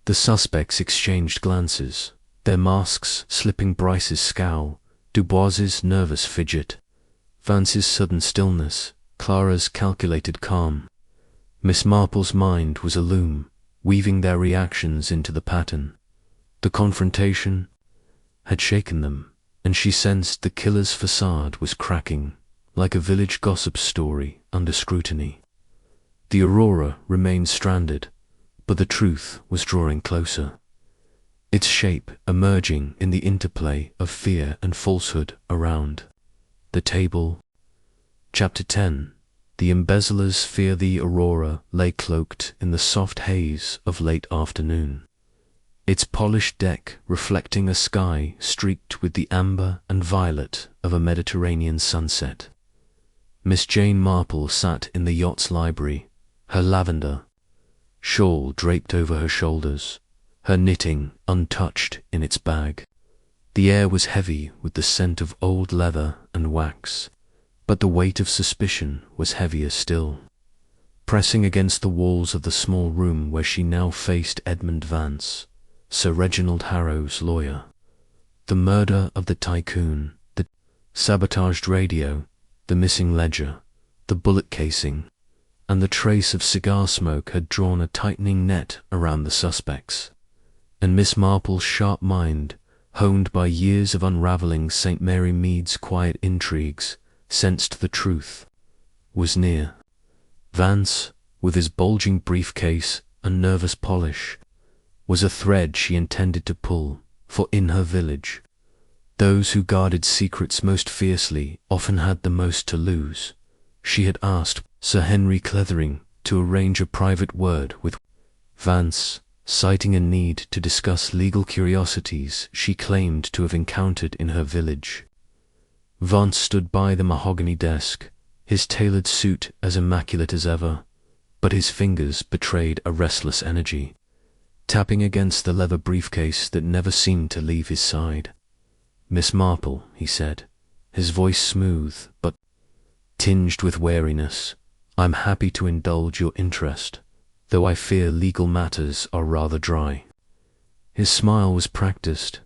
The suspects exchanged glances, their masks slipping Bryce's scowl, Dubois's nervous fidget, Vance's sudden stillness, Clara's calculated calm. Miss Marple's mind was a loom, weaving their reactions into the pattern. The confrontation had shaken them, and she sensed the killer's facade was cracking, like a village gossip story under scrutiny. The Aurora remained stranded, but the truth was drawing closer, its shape emerging in the interplay of fear and falsehood around the table. Chapter 10. The embezzlers fear the aurora lay cloaked in the soft haze of late afternoon, its polished deck reflecting a sky streaked with the amber and violet of a Mediterranean sunset. Miss Jane Marple sat in the yacht's library, her lavender shawl draped over her shoulders, her knitting untouched in its bag. The air was heavy with the scent of old leather and wax, but the weight of suspicion was heavier still. Pressing against the walls of the small room where she now faced Edmund Vance, Sir Reginald Harrow's lawyer, the murder of the tycoon, the sabotaged radio, the missing ledger, the bullet casing, and the trace of cigar smoke had drawn a tightening net around the suspects, and Miss Marple's sharp mind, honed by years of unravelling St. Mary Mead's quiet intrigues, sensed the truth was near. Vance, with his bulging briefcase and nervous polish, was a thread she intended to pull, for in her village, those who guarded secrets most fiercely often had the most to lose. She had asked Sir Henry Clethering to arrange a private word with Vance, citing a need to discuss legal curiosities she claimed to have encountered in her village. Vance stood by the mahogany desk, his tailored suit as immaculate as ever, but his fingers betrayed a restless energy, tapping against the leather briefcase that never seemed to leave his side. "Miss Marple," he said, his voice smooth but tinged with wariness, "I'm happy to indulge your interest, though I fear legal matters are rather dry." His smile was practiced,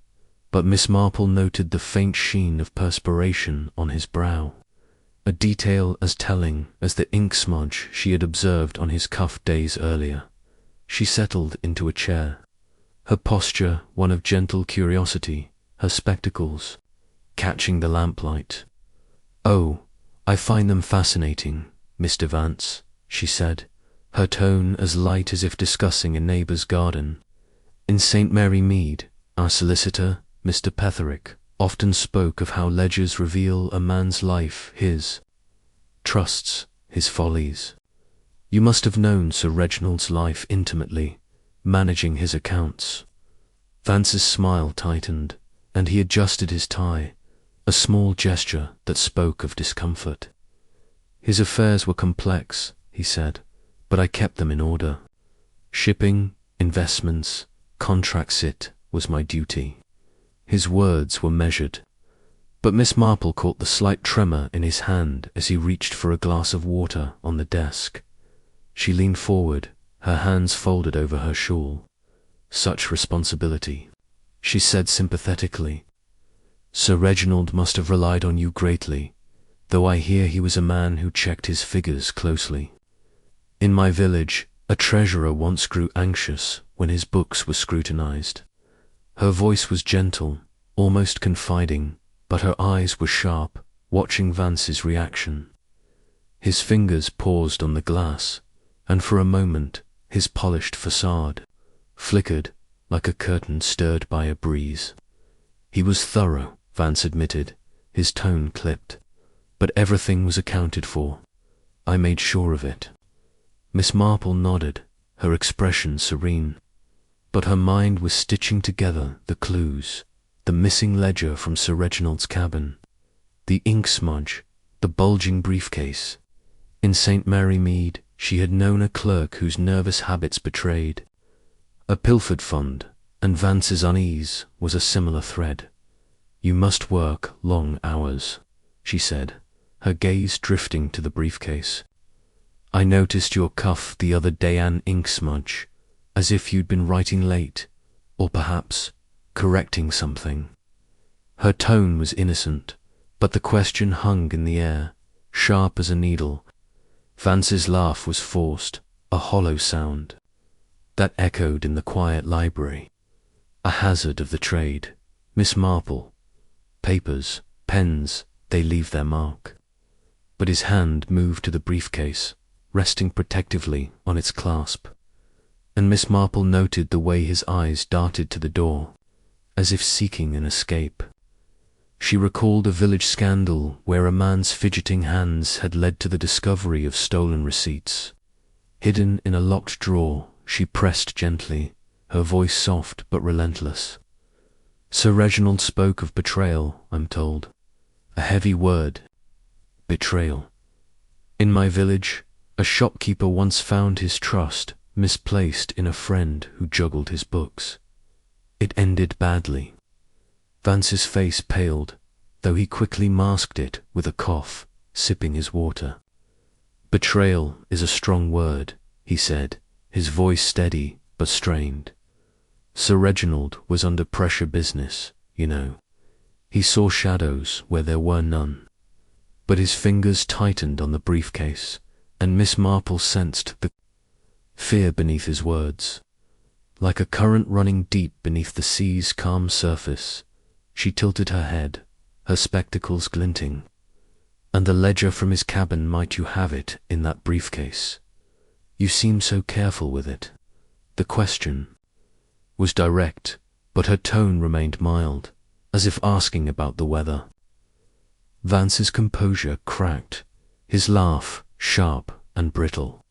but Miss Marple noted the faint sheen of perspiration on his brow, a detail as telling as the ink smudge she had observed on his cuff days earlier. She settled into a chair, her posture one of gentle curiosity, her spectacles catching the lamplight. "Oh, I find them fascinating, Mr. Vance," she said, her tone as light as if discussing a neighbour's garden. "In St. Mary Mead, our solicitor, Mr. Petherick, often spoke of how ledgers reveal a man's life, his trusts, his follies. You must have known Sir Reginald's life intimately, managing his accounts." Vance's smile tightened, and he adjusted his tie, a small gesture that spoke of discomfort. "His affairs were complex," he said, "but I kept them in order. Shipping, investments, contracts, it was my duty." His words were measured, but Miss Marple caught the slight tremor in his hand as he reached for a glass of water on the desk. She leaned forward, her hands folded over her shawl. "Such responsibility," she said sympathetically. "Sir Reginald must have relied on you greatly, though I hear he was a man who checked his figures closely. In my village, a treasurer once grew anxious when his books were scrutinized." Her voice was gentle, almost confiding, but her eyes were sharp, watching Vance's reaction. His fingers paused on the glass, and for a moment his polished facade flickered like a curtain stirred by a breeze. "He was thorough," Vance admitted, his tone clipped, "but everything was accounted for. I made sure of it." Miss Marple nodded, her expression serene, but her mind was stitching together the clues: the missing ledger from Sir Reginald's cabin, the ink smudge, the bulging briefcase. In St. Mary Mead she had known a clerk whose nervous habits betrayed a pilfered fund, and Vance's unease was a similar thread. "You must work long hours," she said, her gaze drifting to the briefcase. "I noticed your cuff the other day, an ink smudge, as if you'd been writing late, or perhaps correcting something." Her tone was innocent, but the question hung in the air, sharp as a needle. Vance's laugh was forced, a hollow sound that echoed in the quiet library. "A hazard of the trade, Miss Marple. Papers, pens, they leave their mark." But his hand moved to the briefcase, resting protectively on its clasp, and Miss Marple noted the way his eyes darted to the door, as if seeking an escape. She recalled a village scandal where a man's fidgeting hands had led to the discovery of stolen receipts. Hidden in a locked drawer, she pressed gently, her voice soft but relentless. Sir Reginald spoke of betrayal, I'm told. A heavy word. Betrayal. In my village, a shopkeeper once found his trust misplaced in a friend who juggled his books. It ended badly. Vance's face paled, though he quickly masked it with a cough, sipping his water. Betrayal is a strong word, he said, his voice steady but strained. Sir Reginald was under pressure business, you know. He saw shadows where there were none. But his fingers tightened on the briefcase, and Miss Marple sensed the fear beneath his words. Like a current running deep beneath the sea's calm surface, she tilted her head, her spectacles glinting. And the ledger from his cabin, might you have it in that briefcase? You seem so careful with it. The question was direct, but her tone remained mild, as if asking about the weather. Vance's composure cracked, his laugh sharp and brittle.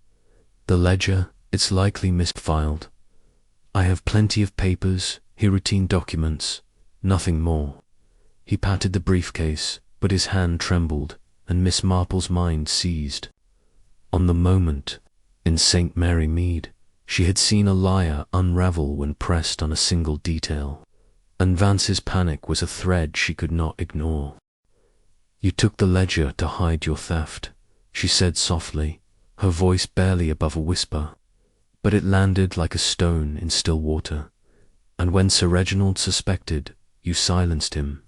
The ledger, it's likely misfiled. I have plenty of papers, routine documents, nothing more. He patted the briefcase, but his hand trembled, and Miss Marple's mind seized. On the moment, in St. Mary Mead, she had seen a liar unravel when pressed on a single detail, and Vance's panic was a thread she could not ignore. You took the ledger to hide your theft, she said softly, her voice barely above a whisper, but it landed like a stone in still water. And when Sir Reginald suspected, you silenced him.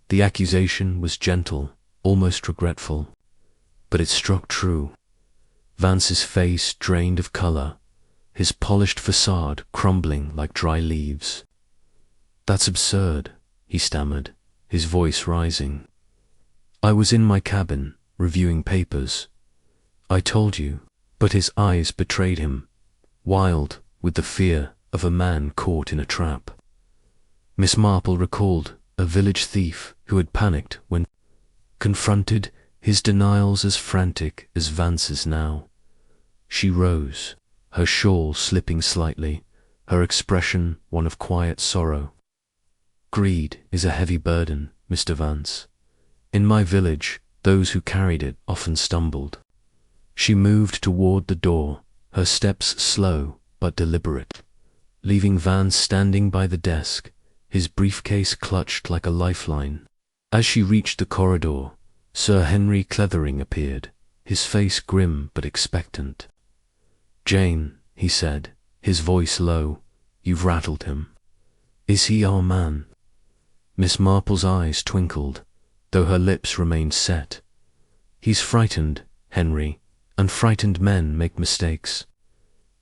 The accusation was gentle, almost regretful, but it struck true. Vance's face drained of colour, his polished facade crumbling like dry leaves. That's absurd, he stammered, his voice rising. I was in my cabin, reviewing papers. I told you, but his eyes betrayed him, wild with the fear of a man caught in a trap. Miss Marple recalled a village thief who had panicked when confronted, his denials as frantic as Vance's now. She rose, her shawl slipping slightly, her expression one of quiet sorrow. Greed is a heavy burden, Mr. Vance. In my village, those who carried it often stumbled. She moved toward the door, her steps slow but deliberate, leaving Vance standing by the desk, his briefcase clutched like a lifeline. As she reached the corridor, Sir Henry Clethering appeared, his face grim but expectant. Jane, he said, his voice low, you've rattled him. Is he our man? Miss Marple's eyes twinkled, though her lips remained set. He's frightened, Henry, and frightened men make mistakes.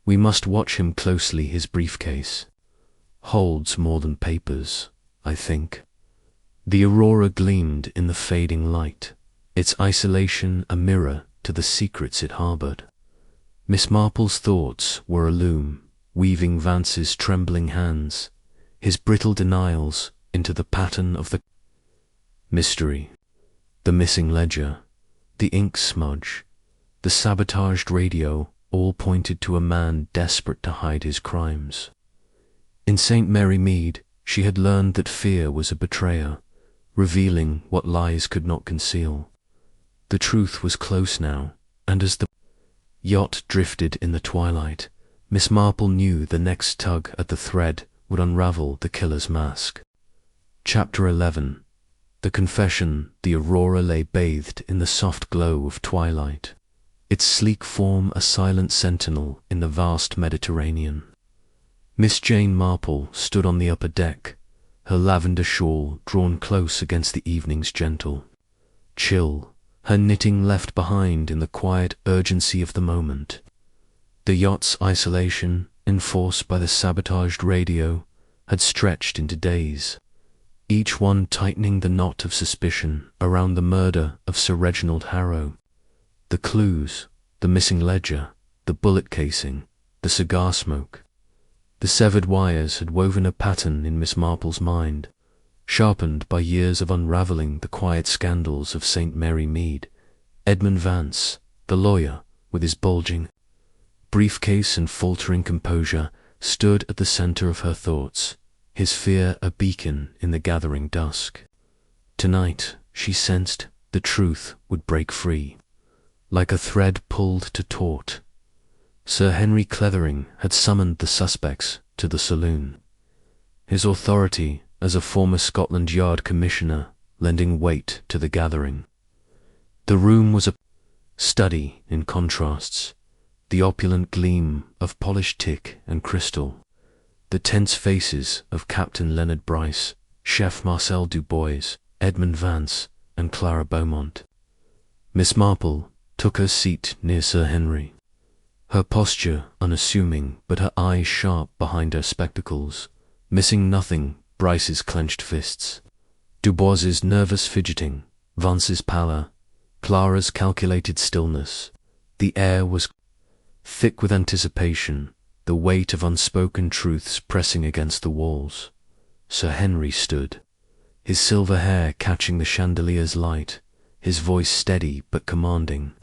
We must watch him closely. His briefcase holds more than papers, I think. The aurora gleamed in the fading light, its isolation a mirror to the secrets it harbored. Miss Marple's thoughts were a loom, weaving Vance's trembling hands, his brittle denials into the pattern of the mystery. The missing ledger, the ink smudge, the sabotaged radio all pointed to a man desperate to hide his crimes. In St. Mary Mead, she had learned that fear was a betrayer, revealing what lies could not conceal. The truth was close now, and as the yacht drifted in the twilight, Miss Marple knew the next tug at the thread would unravel the killer's mask. Chapter 11. The confession. The aurora lay bathed in the soft glow of twilight, its sleek form a silent sentinel in the vast Mediterranean. Miss Jane Marple stood on the upper deck, her lavender shawl drawn close against the evening's gentle chill, her knitting left behind in the quiet urgency of the moment. The yacht's isolation, enforced by the sabotaged radio, had stretched into days, each one tightening the knot of suspicion around the murder of Sir Reginald Harrow. The clues, the missing ledger, the bullet casing, the cigar smoke. The severed wires had woven a pattern in Miss Marple's mind, sharpened by years of unravelling the quiet scandals of St. Mary Mead. Edmund Vance, the lawyer, with his bulging briefcase and faltering composure, stood at the centre of her thoughts, his fear a beacon in the gathering dusk. Tonight, she sensed, the truth would break free, like a thread pulled to taut. Sir Henry Clethering had summoned the suspects to the saloon, his authority as a former Scotland Yard commissioner lending weight to the gathering. The room was a study in contrasts, the opulent gleam of polished teak and crystal, the tense faces of Captain Leonard Bryce, Chef Marcel Dubois, Edmund Vance, and Clara Beaumont. Miss Marple took her seat near Sir Henry, her posture unassuming but her eyes sharp behind her spectacles, missing nothing Bryce's clenched fists, Dubois's nervous fidgeting, Vance's pallor, Clara's calculated stillness. The air was thick with anticipation, the weight of unspoken truths pressing against the walls. Sir Henry stood, his silver hair catching the chandelier's light, his voice steady but commanding.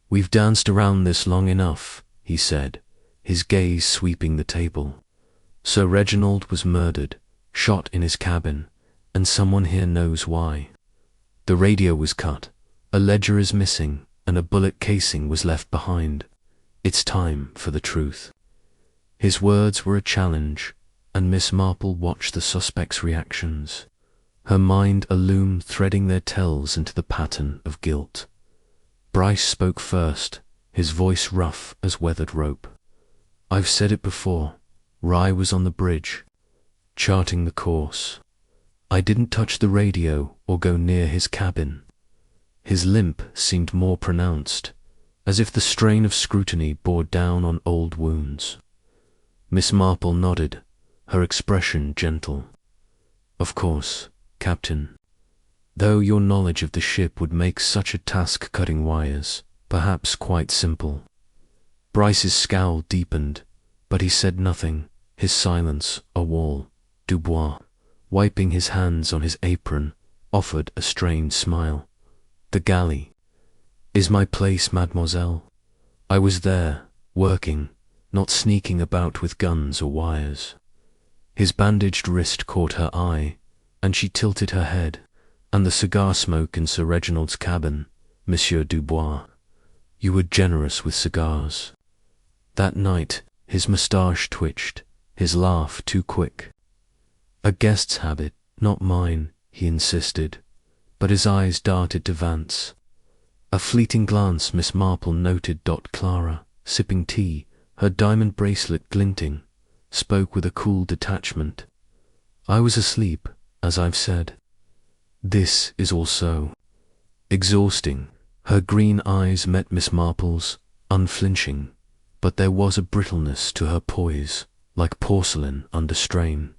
"We've danced around this long enough," he said, his gaze sweeping the table. "Sir Reginald was murdered, shot in his cabin, and someone here knows why. The radio was cut, a ledger is missing, and a bullet casing was left behind. It's time for the truth." His words were a challenge, and Miss Marple watched the suspects' reactions, her mind a loom threading their tells into the pattern of guilt. Bryce spoke first, his voice rough as weathered rope. "I've said it before, Rye was on the bridge, charting the course. I didn't touch the radio or go near his cabin." His limp seemed more pronounced, as if the strain of scrutiny bore down on old wounds. Miss Marple nodded, her expression gentle. "Of course, Captain. Though your knowledge of the ship would make such a task cutting wires, perhaps quite simple." Bryce's scowl deepened, but he said nothing, his silence a wall. Dubois, wiping his hands on his apron, offered a strained smile. "The galley is my place, mademoiselle. I was there, working, not sneaking about with guns or wires." His bandaged wrist caught her eye, and she tilted her head, and the cigar smoke in Sir Reginald's cabin. "Monsieur Dubois, you were generous with cigars." That night his moustache twitched, his laugh too quick. "A guest's habit, not mine," he insisted, but his eyes darted to Vance. A fleeting glance Miss Marple noted. Clara, sipping tea, her diamond bracelet glinting, spoke with a cool detachment. "I was asleep, as I've said. This is all so exhausting." Her green eyes met Miss Marple's, unflinching, but there was a brittleness to her poise, like porcelain under strain.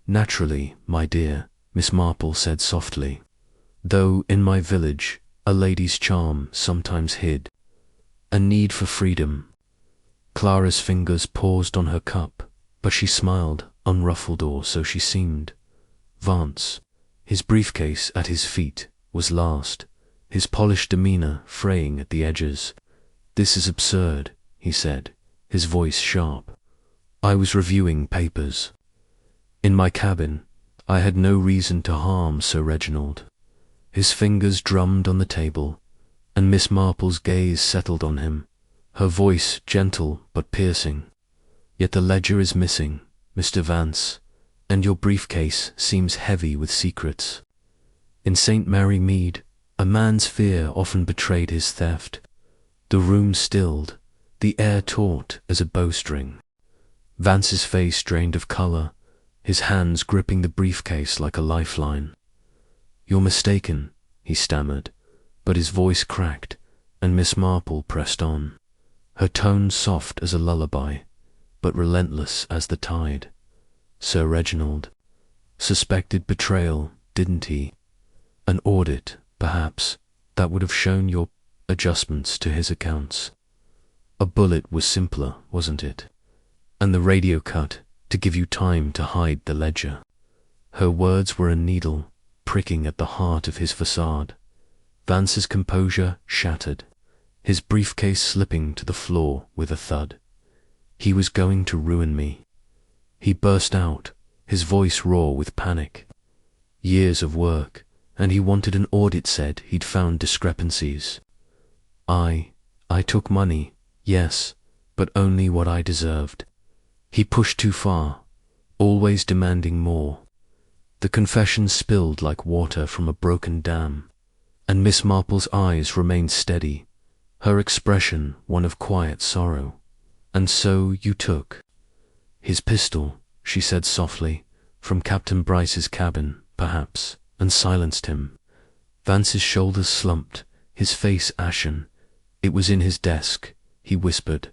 "Naturally, my dear," Miss Marple said softly, "though in my village a lady's charm sometimes hid a need for freedom." Clara's fingers paused on her cup, but she smiled, unruffled, or so she seemed. Vance, his briefcase at his feet, was last, his polished demeanour fraying at the edges. "This is absurd," he said, his voice sharp. "I was reviewing papers. In my cabin, I had no reason to harm Sir Reginald." His fingers drummed on the table, and Miss Marple's gaze settled on him, her voice gentle but piercing. "Yet the ledger is missing, Mr. Vance, and your briefcase seems heavy with secrets. In St. Mary Mead, a man's fear often betrayed his theft." The room stilled, the air taut as a bowstring. Vance's face drained of colour, his hands gripping the briefcase like a lifeline. "You're mistaken," he stammered, but his voice cracked, and Miss Marple pressed on, her tone soft as a lullaby, but relentless as the tide. "Sir Reginald suspected betrayal, didn't he? An audit, perhaps, that would have shown your adjustments to his accounts. A bullet was simpler, wasn't it? And the radio cut to give you time to hide the ledger." Her words were a needle pricking at the heart of his facade. Vance's composure shattered, his briefcase slipping to the floor with a thud. He was going to ruin me. He burst out, his voice raw with panic. Years of work, and he wanted an audit said he'd found discrepancies. I took money, yes, but only what I deserved. He pushed too far, always demanding more. The confession spilled like water from a broken dam, and Miss Marple's eyes remained steady, her expression one of quiet sorrow. And so you took his pistol, she said softly, from Captain Bryce's cabin, perhaps, and silenced him. Vance's shoulders slumped, his face ashen. It was in his desk, he whispered.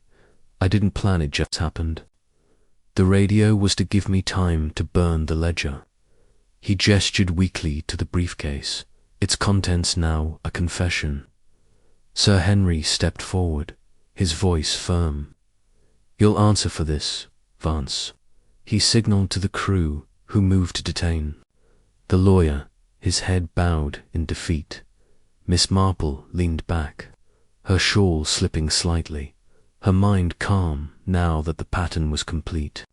I didn't plan it, just happened. The radio was to give me time to burn the ledger. He gestured weakly to the briefcase, its contents now a confession. Sir Henry stepped forward, his voice firm. You'll answer for this, Vance. He signaled to the crew, who moved to detain. The lawyer, his head bowed in defeat. Miss Marple leaned back, her shawl slipping slightly, her mind calm now that the pattern was complete.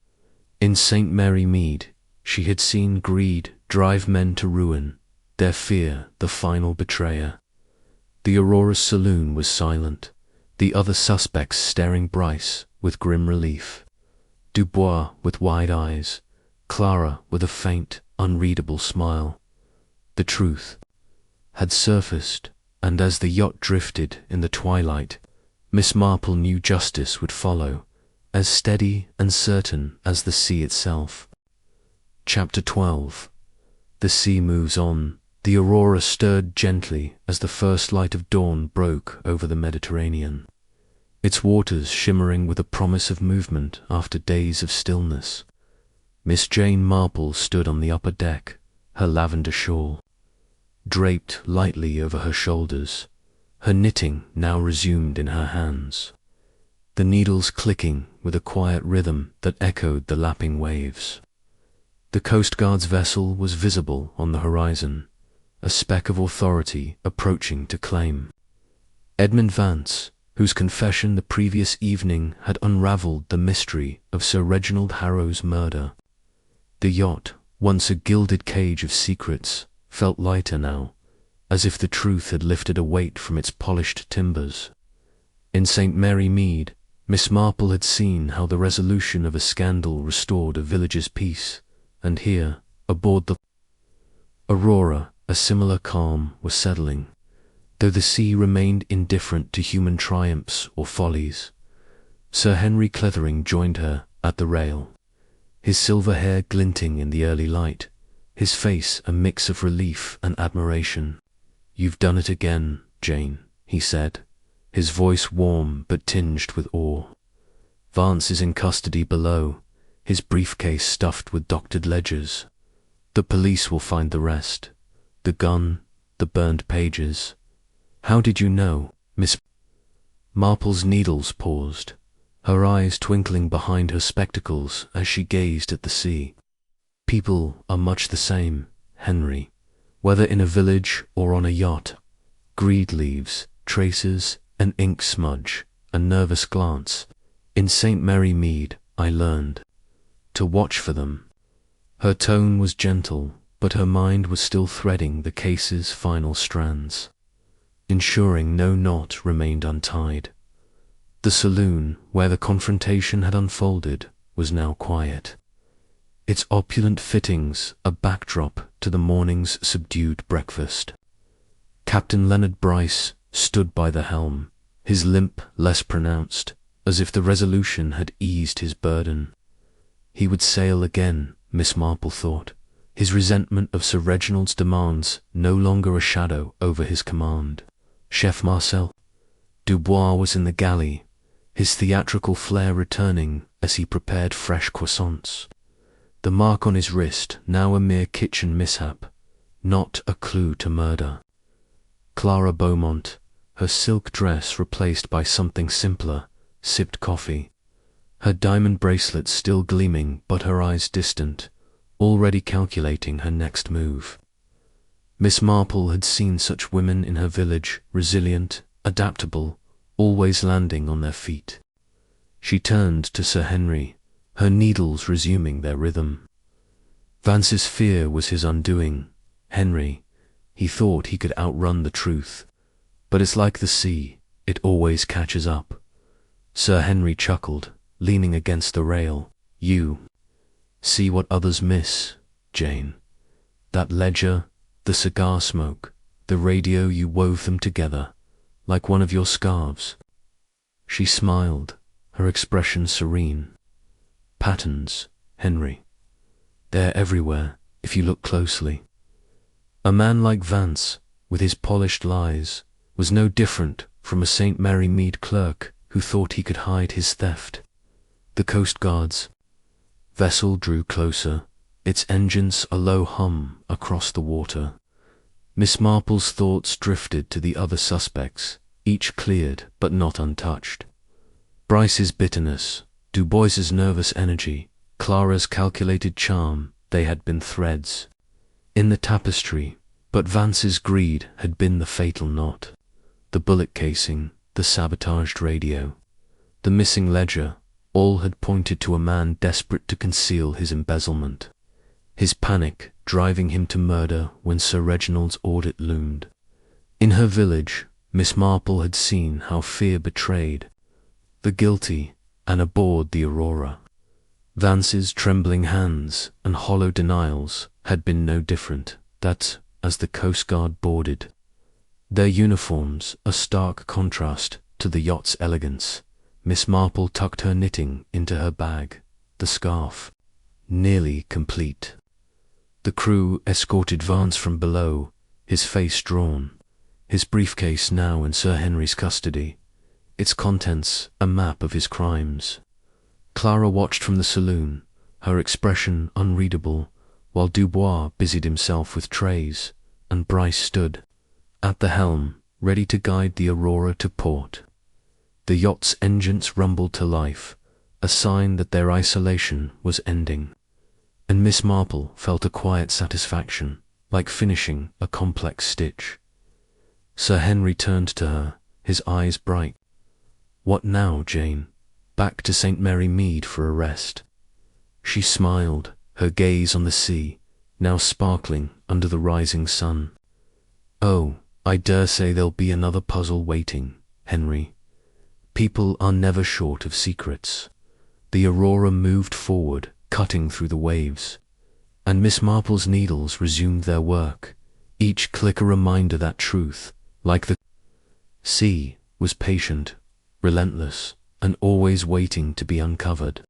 In St. Mary Mead, she had seen greed drive men to ruin, their fear the final betrayer. The Aurora's saloon was silent, the other suspects staring Bryce with grim relief. Dubois with wide eyes, Clara with a faint, unreadable smile. The truth had surfaced, and as the yacht drifted in the twilight, Miss Marple knew justice would follow, as steady and certain as the sea itself. Chapter 12. The sea moves on. The Aurora stirred gently as the first light of dawn broke over the Mediterranean, its waters shimmering with a promise of movement after days of stillness. Miss Jane Marple stood on the upper deck, her lavender shawl draped lightly over her shoulders, her knitting now resumed in her hands, the needles clicking with a quiet rhythm that echoed the lapping waves. The Coast Guard's vessel was visible on the horizon, a speck of authority approaching to claim. Edmund Vance, whose confession the previous evening had unravelled the mystery of Sir Reginald Harrow's murder. The yacht, once a gilded cage of secrets, felt lighter now, as if the truth had lifted a weight from its polished timbers. In St. Mary Mead, Miss Marple had seen how the resolution of a scandal restored a village's peace, and here, aboard the Aurora, a similar calm was settling, though the sea remained indifferent to human triumphs or follies. Sir Henry Clethering joined her at the rail, his silver hair glinting in the early light, his face a mix of relief and admiration. You've done it again, Jane, he said, his voice warm but tinged with awe. Vance is in custody below, his briefcase stuffed with doctored ledgers. The police will find the rest. The gun, the burned pages. How did you know, Miss Marple's needles paused, her eyes twinkling behind her spectacles as she gazed at the sea. People are much the same, Henry, whether in a village or on a yacht. Greed leaves traces, an ink smudge, a nervous glance. In St. Mary Mead, I learned to watch for them. Her tone was gentle, but her mind was still threading the case's final strands, ensuring no knot remained untied. The saloon, where the confrontation had unfolded, was now quiet, its opulent fittings a backdrop to the morning's subdued breakfast. Captain Leonard Bryce stood by the helm, his limp less pronounced, as if the resolution had eased his burden. He would sail again, Miss Marple thought, his resentment of Sir Reginald's demands no longer a shadow over his command. Chef Marcel Dubois was in the galley, his theatrical flair returning as he prepared fresh croissants. The mark on his wrist now a mere kitchen mishap, not a clue to murder. Clara Beaumont, her silk dress replaced by something simpler, sipped coffee, her diamond bracelet still gleaming but her eyes distant, already calculating her next move. Miss Marple had seen such women in her village, resilient, adaptable, always landing on their feet. She turned to Sir Henry, her needles resuming their rhythm. Vance's fear was his undoing. Henry, he thought he could outrun the truth, but it's like the sea, it always catches up. Sir Henry chuckled, leaning against the rail. You see what others miss, Jane. That ledger, the cigar smoke, the radio, you wove them together, like one of your scarves. She smiled, her expression serene. Patterns, Henry. They're everywhere, if you look closely. A man like Vance, with his polished lies, was no different from a St. Mary Mead clerk who thought he could hide his theft. The Coast Guard's vessel drew closer, its engines a low hum across the water. Miss Marple's thoughts drifted to the other suspects, each cleared but not untouched. Bryce's bitterness, Dubois's nervous energy, Clara's calculated charm, they had been threads in the tapestry, but Vance's greed had been the fatal knot. The bullet casing, the sabotaged radio, the missing ledger, all had pointed to a man desperate to conceal his embezzlement. His panic driving him to murder when Sir Reginald's audit loomed. In her village, Miss Marple had seen how fear betrayed the guilty and aboard the Aurora. Vance's trembling hands and hollow denials had been no different, that, as the Coast Guard boarded, their uniforms a stark contrast to the yacht's elegance, Miss Marple tucked her knitting into her bag, the scarf nearly complete. The crew escorted Vance from below, his face drawn, his briefcase now in Sir Henry's custody, its contents a map of his crimes. Clara watched from the saloon, her expression unreadable, while Dubois busied himself with trays, and Bryce stood at the helm, ready to guide the Aurora to port. The yacht's engines rumbled to life, a sign that their isolation was ending, and Miss Marple felt a quiet satisfaction, like finishing a complex stitch. Sir Henry turned to her, his eyes bright. What now, Jane? Back to St. Mary Mead for a rest? She smiled, her gaze on the sea, now sparkling under the rising sun. Oh, I dare say there'll be another puzzle waiting, Henry. People are never short of secrets. The Aurora moved forward, cutting through the waves, and Miss Marple's needles resumed their work, each click a reminder that truth, like the sea, was patient, relentless, and always waiting to be uncovered.